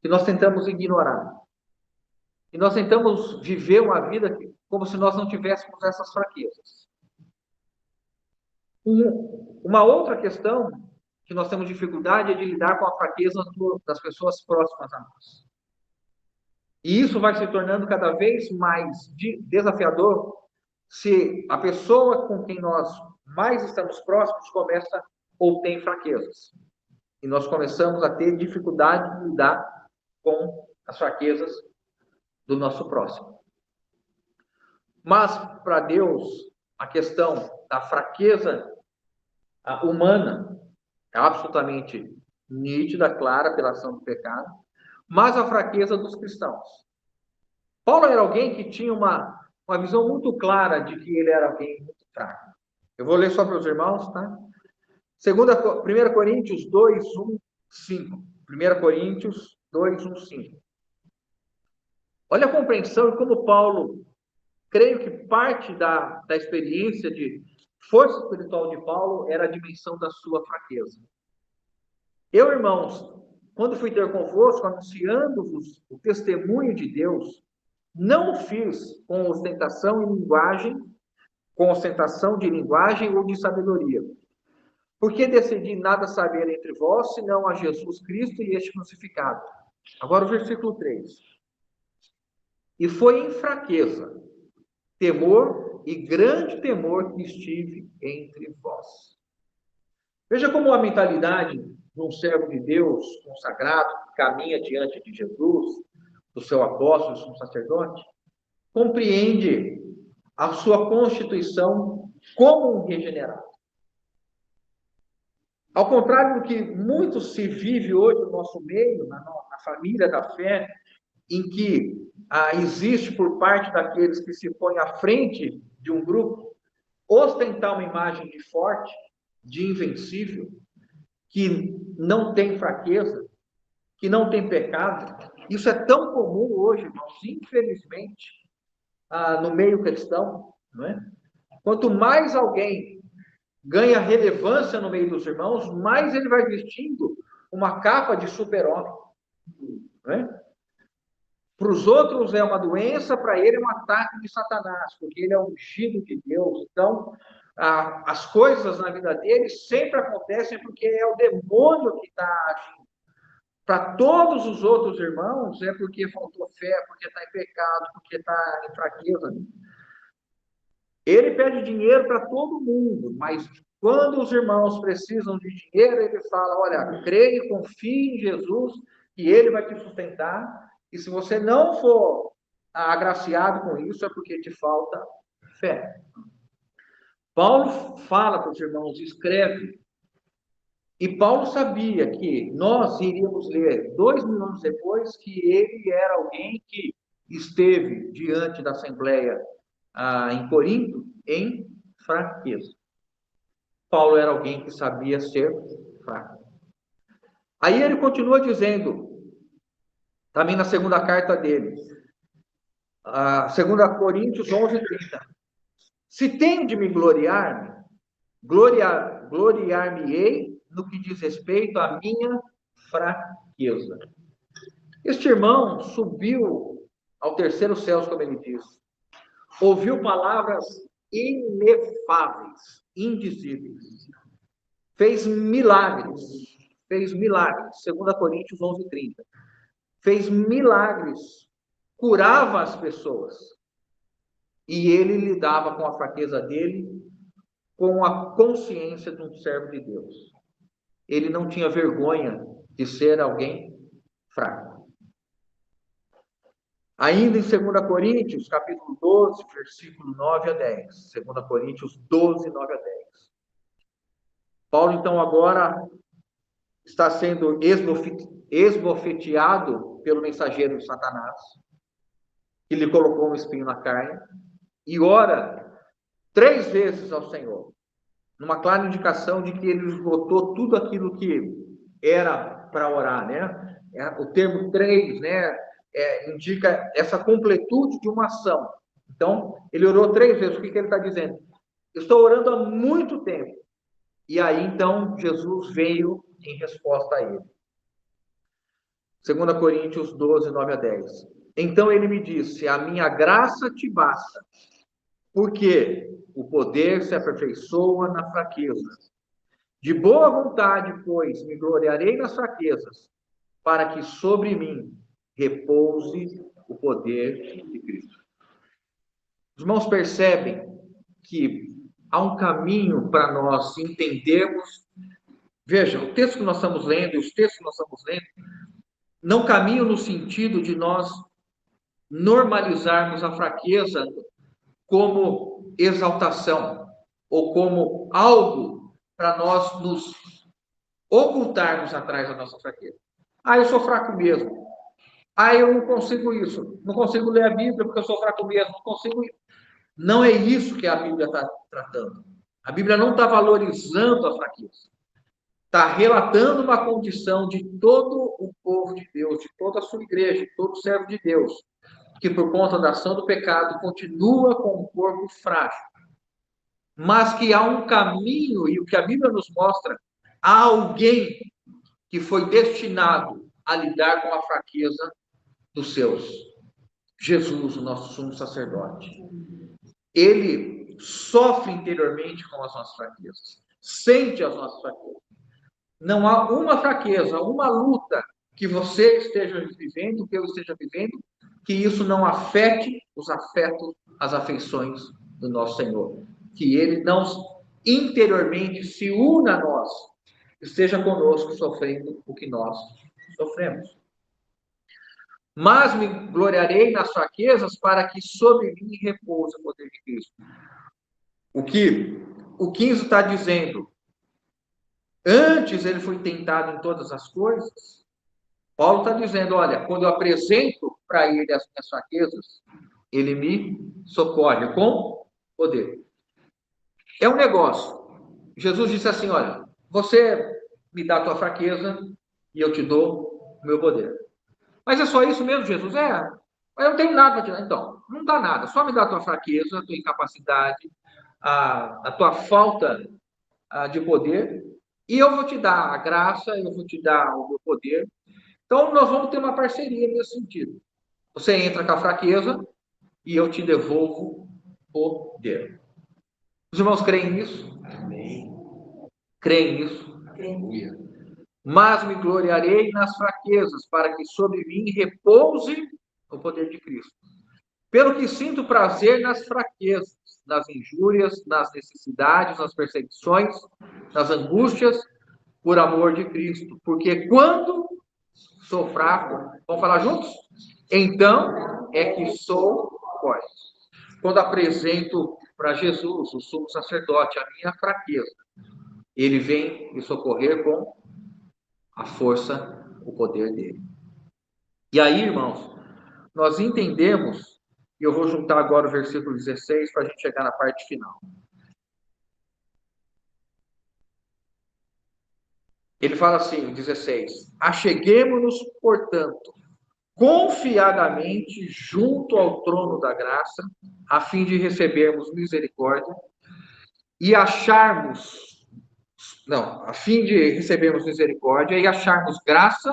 que nós tentamos ignorar. E nós tentamos viver uma vida como se nós não tivéssemos essas fraquezas. Uma outra questão que nós temos dificuldade é de lidar com a fraqueza das pessoas próximas a nós. E isso vai se tornando cada vez mais desafiador se a pessoa com quem nós mais estamos próximos começa ou tem fraquezas. E nós começamos a ter dificuldade de lidar com as fraquezas do nosso próximo. Mas, para Deus, a questão da fraqueza humana é absolutamente nítida, clara pela ação do pecado, mas a fraqueza dos cristãos. Paulo era alguém que tinha uma visão muito clara de que ele era alguém muito fraco. Eu vou ler só para os irmãos, tá? 1 Coríntios 2, 1, 5. 1 Coríntios 2, 1, 5. Olha a compreensão e como Paulo, creio que parte da experiência de força espiritual de Paulo era a dimensão da sua fraqueza. Eu, irmãos, quando fui ter convosco, anunciando-vos o testemunho de Deus, não o fiz com ostentação de linguagem ou de sabedoria, porque decidi nada saber entre vós, senão a Jesus Cristo e este crucificado. Agora o versículo 3. E foi em fraqueza, temor e grande temor que estive entre vós. Veja como a mentalidade de um servo de Deus consagrado, que caminha diante de Jesus, do seu apóstolo, do sacerdote, compreende a sua constituição como um regenerado. Ao contrário do que muito se vive hoje no nosso meio, na família da fé, em que existe por parte daqueles que se põem à frente de um grupo, ostentar uma imagem de forte, de invencível, que não tem fraqueza, que não tem pecado. Isso é tão comum hoje, irmãos, infelizmente, no meio cristão, não é? Quanto mais alguém ganha relevância no meio dos irmãos, mais ele vai vestindo uma capa de super-homem, não é? Para os outros é uma doença, para ele é um ataque de Satanás, porque ele é ungido de Deus. Então, as coisas na vida dele sempre acontecem porque é o demônio que está agindo. Para todos os outros irmãos, é porque faltou fé, porque está em pecado, porque está em fraqueza. Ele pede dinheiro para todo mundo, mas quando os irmãos precisam de dinheiro, ele fala, olha, creia e confie em Jesus, que ele vai te sustentar, e se você não for agraciado com isso, é porque te falta fé. Paulo fala para os irmãos, escreve, e Paulo sabia que nós iríamos ler 2.000 anos depois que ele era alguém que esteve diante da Assembleia em Corinto em fraqueza. Paulo era alguém que sabia ser fraco. Aí ele continua dizendo, também na segunda carta dele, 2 Coríntios 11:30. Se tenho de me gloriar, gloriar-me-ei no que diz respeito à minha fraqueza. Este irmão subiu ao terceiro céu, como ele diz. Ouviu palavras inefáveis, indizíveis. Fez milagres. 2 Coríntios 11:30. Fez milagres. Curava as pessoas. E ele lidava com a fraqueza dele com a consciência de um servo de Deus. ele não tinha vergonha de ser alguém fraco. Ainda em 2 Coríntios, capítulo 12, versículo 9 a 10. 2 Coríntios 12, 9 a 10. Paulo, então, agora está sendo esbofeteado pelo mensageiro de Satanás, que lhe colocou um espinho na carne, e ora 3 vezes ao Senhor, numa clara indicação de que ele esgotou tudo aquilo que era para orar, né? O termo 3, né, indica essa completude de uma ação. Então, ele orou 3 vezes. O que ele está dizendo? Eu estou orando há muito tempo. E aí, então, Jesus veio em resposta a ele. 2 Coríntios 12, 9 a 10. Então ele me disse: a minha graça te basta, porque o poder se aperfeiçoa na fraqueza. De boa vontade, pois, me gloriarei nas fraquezas, para que sobre mim repouse o poder de Cristo. Os irmãos percebem que há um caminho para nós entendermos. Veja, o texto que nós estamos lendo e os textos que nós estamos lendo não caminham no sentido de nós normalizarmos a fraqueza como exaltação ou como algo para nós nos ocultarmos atrás da nossa fraqueza. Ah, eu sou fraco mesmo. Ah, eu não consigo isso. Não consigo ler a Bíblia porque eu sou fraco mesmo. Não consigo. Não é isso que a Bíblia está tratando. A Bíblia não está valorizando a fraqueza. Está relatando uma condição de todo o povo de Deus, de toda a sua igreja, de todo servo de Deus, que por conta da ação do pecado continua com um corpo frágil. Mas que há um caminho, e o que a Bíblia nos mostra, há alguém que foi destinado a lidar com a fraqueza dos seus. Jesus, o nosso sumo sacerdote. Ele sofre interiormente com as nossas fraquezas, sente as nossas fraquezas. Não há uma fraqueza, uma luta que você esteja vivendo, que eu esteja vivendo, que isso não afete os afetos, as afeições do nosso Senhor. Que ele não interiormente se una a nós, esteja conosco sofrendo o que nós sofremos. Mas me gloriarei nas fraquezas para que sobre mim repouse o poder de Cristo. O que o 15 está dizendo? Antes ele foi tentado em todas as coisas. Paulo está dizendo, olha, quando eu apresento para ele as minhas fraquezas, ele me socorre com poder. É um negócio. Jesus disse assim, olha, você me dá a tua fraqueza e eu te dou o meu poder. Mas é só isso mesmo, Jesus? Mas eu não tenho nada para te dar. Então, não dá nada. Só me dá a tua fraqueza, a tua incapacidade, a tua falta de poder, e eu vou te dar a graça, eu vou te dar o meu poder. Então, nós vamos ter uma parceria nesse sentido. Você entra com a fraqueza e eu te devolvo poder. Os irmãos creem nisso? Amém. Creem nisso? Creem. Mas me gloriarei nas fraquezas, para que sobre mim repouse o poder de Cristo. Pelo que sinto prazer nas fraquezas, nas injúrias, nas necessidades, nas perseguições, nas angústias, por amor de Cristo. Porque quando sou fraco, vamos falar juntos? Então é que sou forte. Quando apresento para Jesus, o sumo sacerdote, a minha fraqueza, ele vem me socorrer com a força, o poder dele. E aí, irmãos, nós entendemos, e eu vou juntar agora o versículo 16 para a gente chegar na parte final. Ele fala assim, 16: acheguemo-nos, portanto, confiadamente junto ao trono da graça, a fim de recebermos misericórdia e a fim de recebermos misericórdia e acharmos graça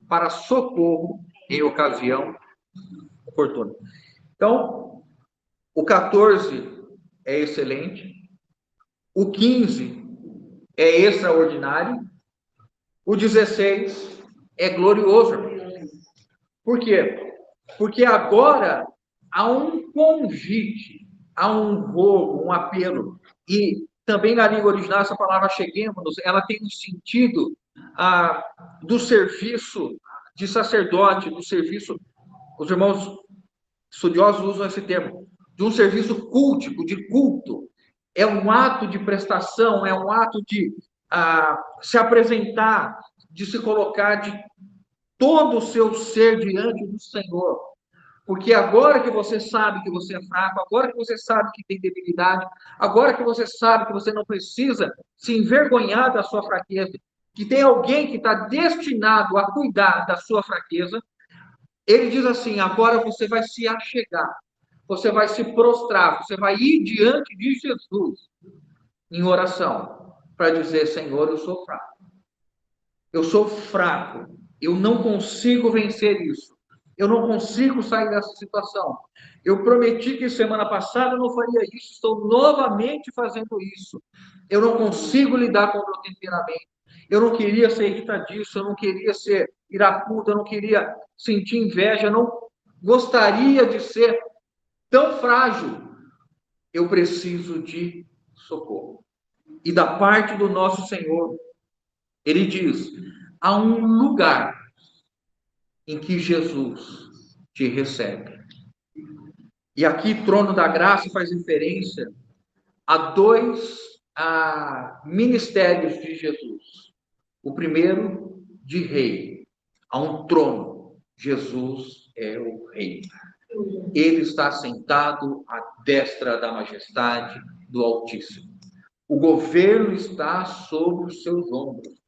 para socorro em ocasião oportuna. Então, o 14 é excelente, o 15 é extraordinário, o 16 é glorioso. Por quê? Porque agora há um convite, há um rogo, um apelo. E Também na língua original, essa palavra cheguemos, ela tem um sentido do serviço de sacerdote, do serviço, os irmãos estudiosos usam esse termo, de um serviço cultico, de culto. É um ato de prestação, é um ato de se apresentar, de se colocar de todo o seu ser diante do Senhor. Porque agora que você sabe que você é fraco, agora que você sabe que tem debilidade, agora que você sabe que você não precisa se envergonhar da sua fraqueza, que tem alguém que está destinado a cuidar da sua fraqueza, ele diz assim: agora você vai se achegar, você vai se prostrar, você vai ir diante de Jesus em oração, para dizer: Senhor, eu sou fraco. Eu sou fraco. Eu não consigo vencer isso. Eu não consigo sair dessa situação. Eu prometi que semana passada eu não faria isso. Estou novamente fazendo isso. Eu não consigo lidar com o meu temperamento. Eu não queria ser irritadiço. Eu não queria ser iracundo. Eu não queria sentir inveja. Eu não gostaria de ser tão frágil. Eu preciso de socorro. E da parte do nosso Senhor, ele diz: há um lugar em que Jesus te recebe. E aqui, trono da graça faz referência a dois ministérios de Jesus. O primeiro, de rei. Há um trono. Jesus é o rei. Ele está sentado à destra da majestade do Altíssimo. O governo está sobre os seus ombros.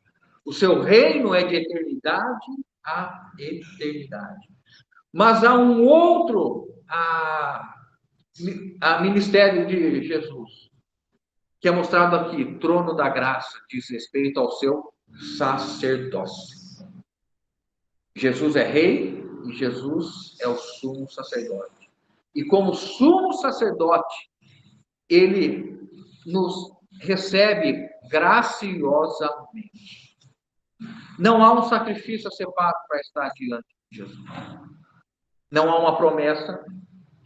O seu reino é de eternidade a eternidade. Mas há um outro ministério de Jesus, que é mostrado aqui, trono da graça, diz respeito ao seu sacerdócio. Jesus é rei e Jesus é o sumo sacerdote. E como sumo sacerdote, ele nos recebe graciosamente. Não há um sacrifício a ser pago para estar diante de Jesus. Não há uma promessa,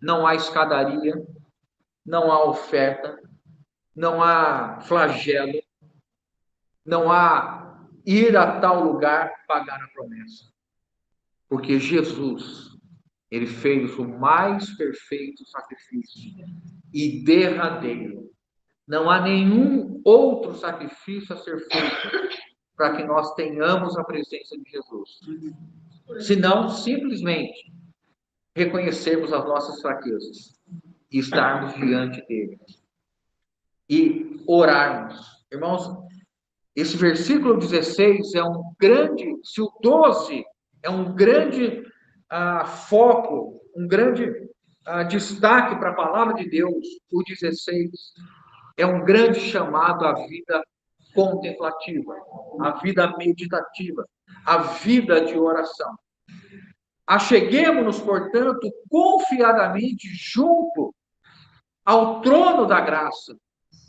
não há escadaria, não há oferta, não há flagelo, não há ir a tal lugar pagar a promessa. Porque Jesus, ele fez o mais perfeito sacrifício e derradeiro. Não há nenhum outro sacrifício a ser feito para que nós tenhamos a presença de Jesus. Senão, simplesmente, reconhecermos as nossas fraquezas e estarmos diante dele. E orarmos. Irmãos, esse versículo 16 é um grande, se o 12 é um grande foco, um grande destaque para a palavra de Deus, o 16 é um grande chamado à vida contemplativa, à vida meditativa, à vida de oração. Acheguemo-nos, portanto, confiadamente junto ao trono da graça,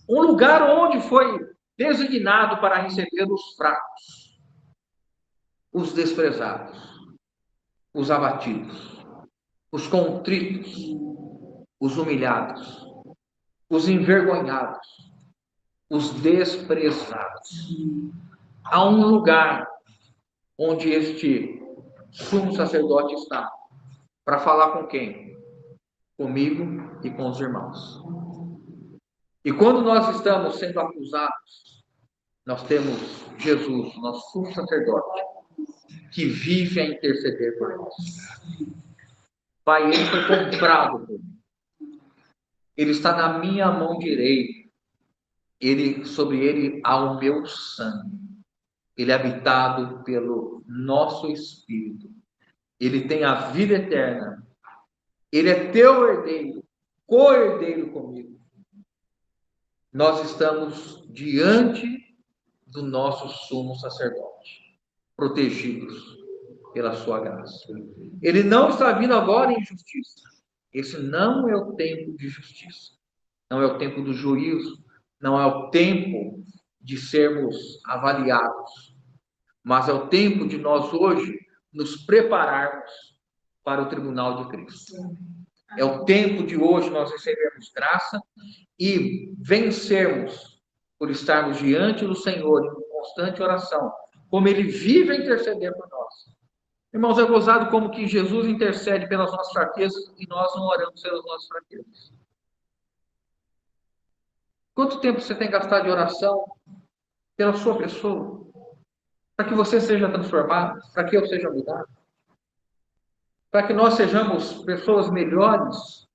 um lugar onde foi designado para receber os fracos, os desprezados, os abatidos, os contritos, os humilhados, os envergonhados, os desprezados. Há um lugar onde este sumo sacerdote está, para falar com quem? Comigo e com os irmãos. E quando nós estamos sendo acusados, nós temos Jesus, nosso sumo sacerdote, que vive a interceder por nós. Pai, ele foi comprado por mim. Ele está na minha mão direita. Sobre ele há o meu sangue. Ele é habitado pelo nosso Espírito. Ele tem a vida eterna. Ele é teu herdeiro, co-herdeiro comigo. Nós estamos diante do nosso sumo sacerdote, protegidos pela sua graça. Ele não está vindo agora em justiça. Esse não é o tempo de justiça. Não é o tempo do juízo. Não é o tempo de sermos avaliados. Mas é o tempo de nós hoje nos prepararmos para o tribunal de Cristo. É o tempo de hoje nós recebermos graça e vencermos por estarmos diante do Senhor em constante oração, como Ele vive a interceder por nós. Irmãos, é gozado como que Jesus intercede pelas nossas fraquezas e nós não oramos pelas nossas fraquezas. Quanto tempo você tem gastado de oração pela sua pessoa? Para que você seja transformado, para que eu seja mudado, para que nós sejamos pessoas melhores,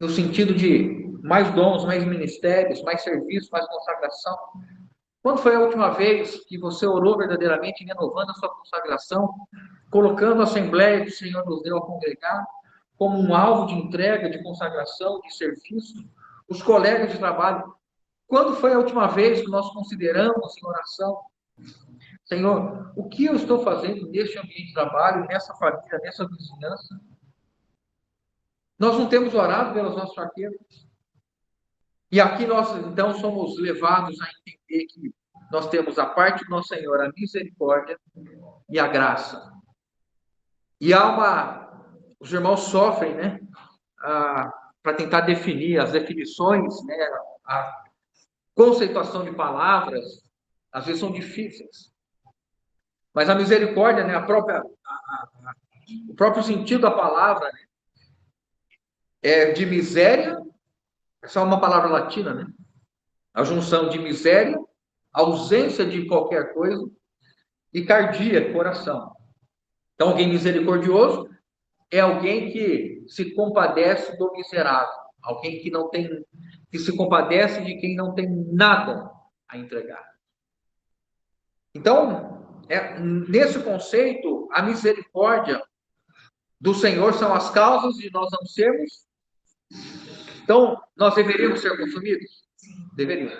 no sentido de mais dons, mais ministérios, mais serviço, mais consagração. Quando foi a última vez que você orou verdadeiramente, renovando a sua consagração, colocando a Assembleia que o Senhor nos deu a congregar como um alvo de entrega, de consagração, de serviço, os colegas de trabalho? Quando foi a última vez que nós consideramos em oração, Senhor, o que eu estou fazendo neste ambiente de trabalho, nessa família, nessa vizinhança? Nós não temos orado pelas nossas fraquezas. E aqui nós, então, somos levados a entender que nós temos a parte do nosso Senhor, a misericórdia e a graça. E há os irmãos sofrem, né? Para tentar definir as definições, né? A conceituação de palavras, às vezes são difíceis. Mas a misericórdia, né? O próprio sentido da palavra, né? É de miséria, essa é uma palavra latina, né? A junção de miséria, ausência de qualquer coisa, e cardia, coração. Então, alguém misericordioso é alguém que se compadece do miserável, alguém que não tem, que se compadece de quem não tem nada a entregar. Então, nesse conceito, a misericórdia do Senhor são as causas de nós não sermos. Então, nós deveríamos ser consumidos? Deveríamos.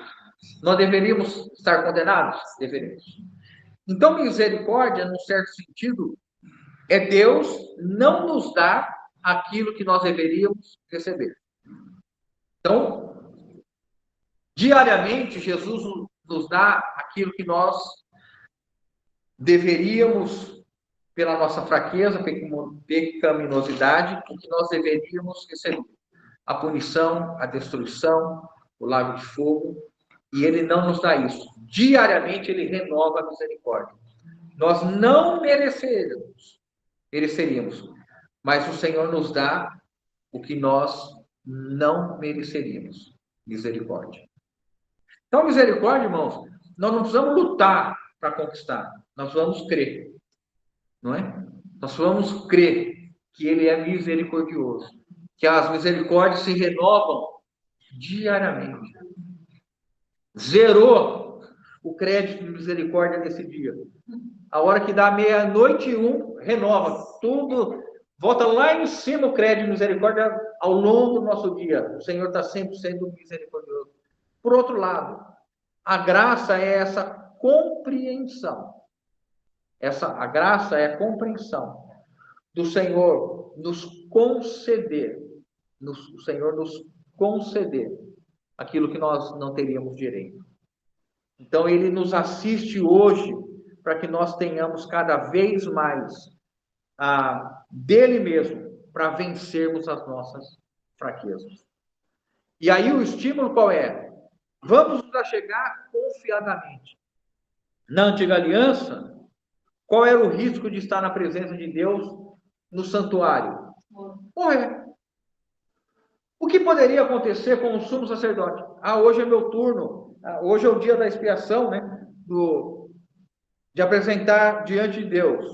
Nós deveríamos estar condenados? Deveríamos. Então, misericórdia, num certo sentido, é Deus não nos dar aquilo que nós deveríamos receber. Então, diariamente, Jesus nos dá aquilo que nós deveríamos, pela nossa fraqueza, pecaminosidade, o que nós deveríamos receber. A punição, a destruição, o lago de fogo, e Ele não nos dá isso. Diariamente, Ele renova a misericórdia. Nós não mereceríamos, mas o Senhor nos dá o que nós não mereceríamos, misericórdia. Então, misericórdia, irmãos, nós não precisamos lutar para conquistar, nós vamos crer, não é? Nós vamos crer que Ele é misericordioso, que as misericórdias se renovam diariamente. Zerou o crédito de misericórdia nesse dia. A hora que dá 00:01, renova tudo, volta lá em cima o crédito de misericórdia ao longo do nosso dia. O Senhor está sempre sendo misericordioso. Por outro lado, a graça é essa compreensão. A graça é a compreensão do Senhor nos conceder, o Senhor nos conceder aquilo que nós não teríamos direito. Então, Ele nos assiste hoje para que nós tenhamos cada vez mais dele mesmo para vencermos as nossas fraquezas. E aí o estímulo qual é? Vamos nos achegar confiadamente. Na antiga aliança, qual era o risco de estar na presença de Deus no santuário? Morrer. O que poderia acontecer com o sumo sacerdote? Hoje é meu turno. Hoje é o dia da expiação, né? De apresentar diante de Deus.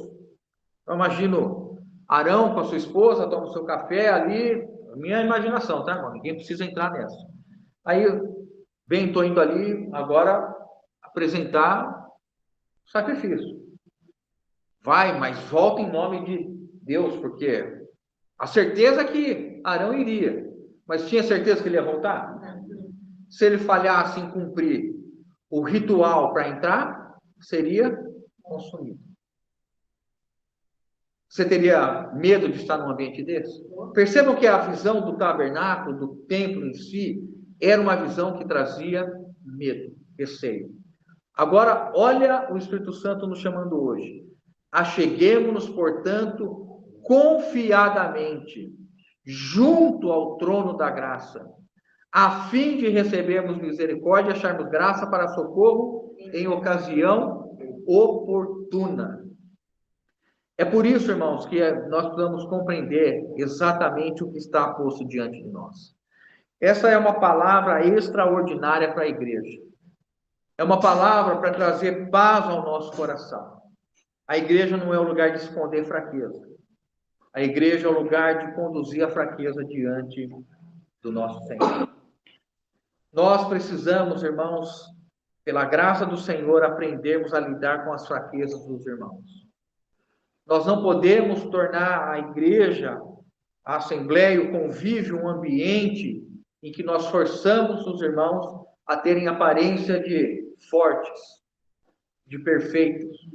Eu imagino Arão com a sua esposa, toma o seu café ali. Minha imaginação, tá, irmão? Ninguém precisa entrar nessa. Aí, bem, estou indo ali agora apresentar o sacrifício. Vai, mas volta em nome de Deus, porque a certeza é que Arão iria. Mas tinha certeza que ele ia voltar? Se ele falhasse em cumprir o ritual para entrar, seria consumido. Você teria medo de estar num ambiente desse? Percebam que a visão do tabernáculo, do templo em si, era uma visão que trazia medo, receio. Agora, olha o Espírito Santo nos chamando hoje. Acheguemo-nos, portanto, confiadamente, junto ao trono da graça, a fim de recebermos misericórdia e acharmos graça para socorro em ocasião oportuna. É por isso, irmãos, que nós precisamos compreender exatamente o que está posto diante de nós. Essa é uma palavra extraordinária para a igreja. É uma palavra para trazer paz ao nosso coração. A igreja não é o lugar de esconder fraqueza. A igreja é o lugar de conduzir a fraqueza diante do nosso Senhor. Nós precisamos, irmãos, pela graça do Senhor, aprendermos a lidar com as fraquezas dos irmãos. Nós não podemos tornar a igreja, a assembleia, o convívio, um ambiente em que nós forçamos os irmãos a terem aparência de fortes, de perfeitos.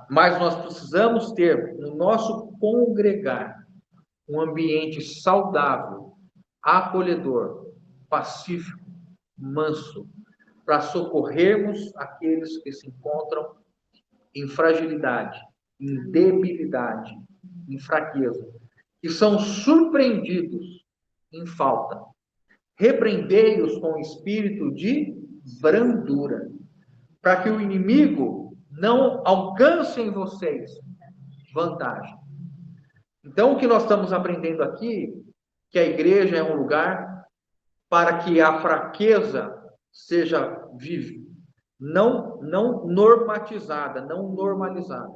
Mas nós precisamos ter no nosso congregar um ambiente saudável, acolhedor, pacífico, manso, para socorrermos aqueles que se encontram em fragilidade, em debilidade, em fraqueza, que são surpreendidos em falta. Repreendei-os com espírito de brandura, para que o inimigo não alcance em vocês vantagem. Então, o que nós estamos aprendendo aqui, que a igreja é um lugar para que a fraqueza seja viva, não normatizada, não normalizada.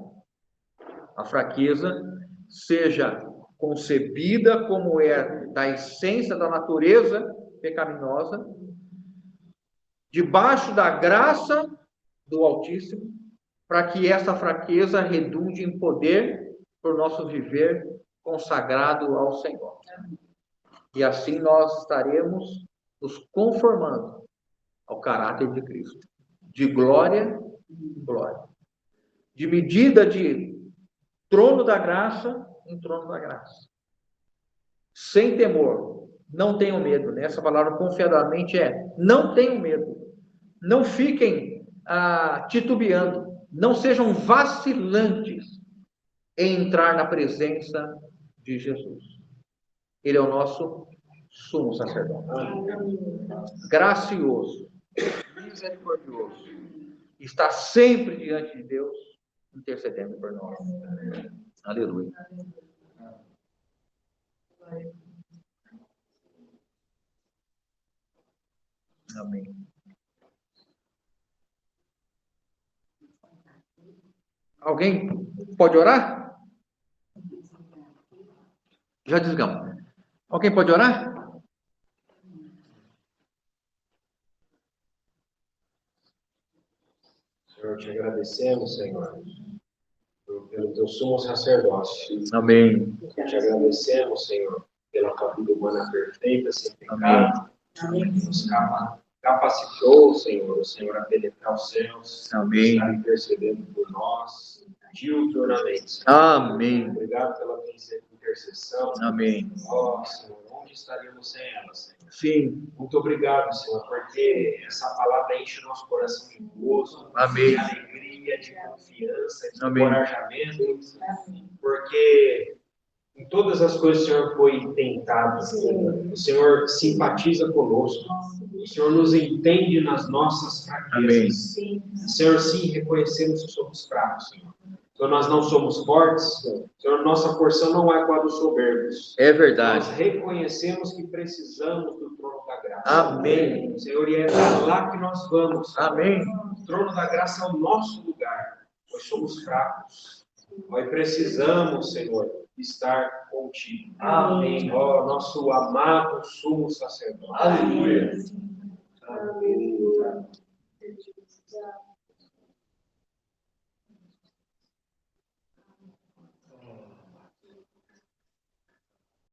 A fraqueza seja concebida como é da essência da natureza pecaminosa, debaixo da graça do Altíssimo, para que essa fraqueza redunde em poder para o nosso viver consagrado ao Senhor. E assim nós estaremos nos conformando ao caráter de Cristo, de glória em glória, de medida de trono da graça em trono da graça, sem temor. Não tenham medo, né? Essa palavra confiadamente não tenham medo, não fiquem titubeando, não sejam vacilantes em entrar na presença de Jesus. Ele é o nosso sumo sacerdote, gracioso, misericordioso, está sempre diante de Deus, intercedendo por nós. Aleluia. Amém. Alguém pode orar? Já desligamos. Alguém pode orar?
Senhor, te agradecemos, Senhor, pelo teu sumo sacerdócio.
Amém.
Te agradecemos, Senhor, pela tua vida humana perfeita, sem pecado. Amém. Nos capacitou, Senhor, o Senhor a penetrar os céus.
Amém.
Está intercedendo por nós diuturnamente.
Amém.
Obrigado pela tua intercessão.
Amém.
Ó, Senhor, onde estaríamos sem ela, Senhor?
Sim.
Muito obrigado, Senhor, porque essa palavra enche o nosso coração de gozo,
Amém.
de alegria, de confiança, de
Amém.
encorajamento, porque em todas as coisas o Senhor foi tentado, o Senhor simpatiza conosco, o Senhor nos entende nas nossas fraquezas.
Amém.
Senhor, sim, reconhecemos que somos fracos, Senhor. Então, nós não somos fortes, Senhor, nossa porção não é com a dos soberbos.
É verdade.
Nós reconhecemos que precisamos do trono da graça.
Amém.
Senhor, e é para lá que nós vamos.
Amém.
O trono da graça é o nosso lugar. Nós somos fracos. Nós precisamos, Senhor, estar contigo. Amém. Ó, nosso amado sumo sacerdote.
Aleluia.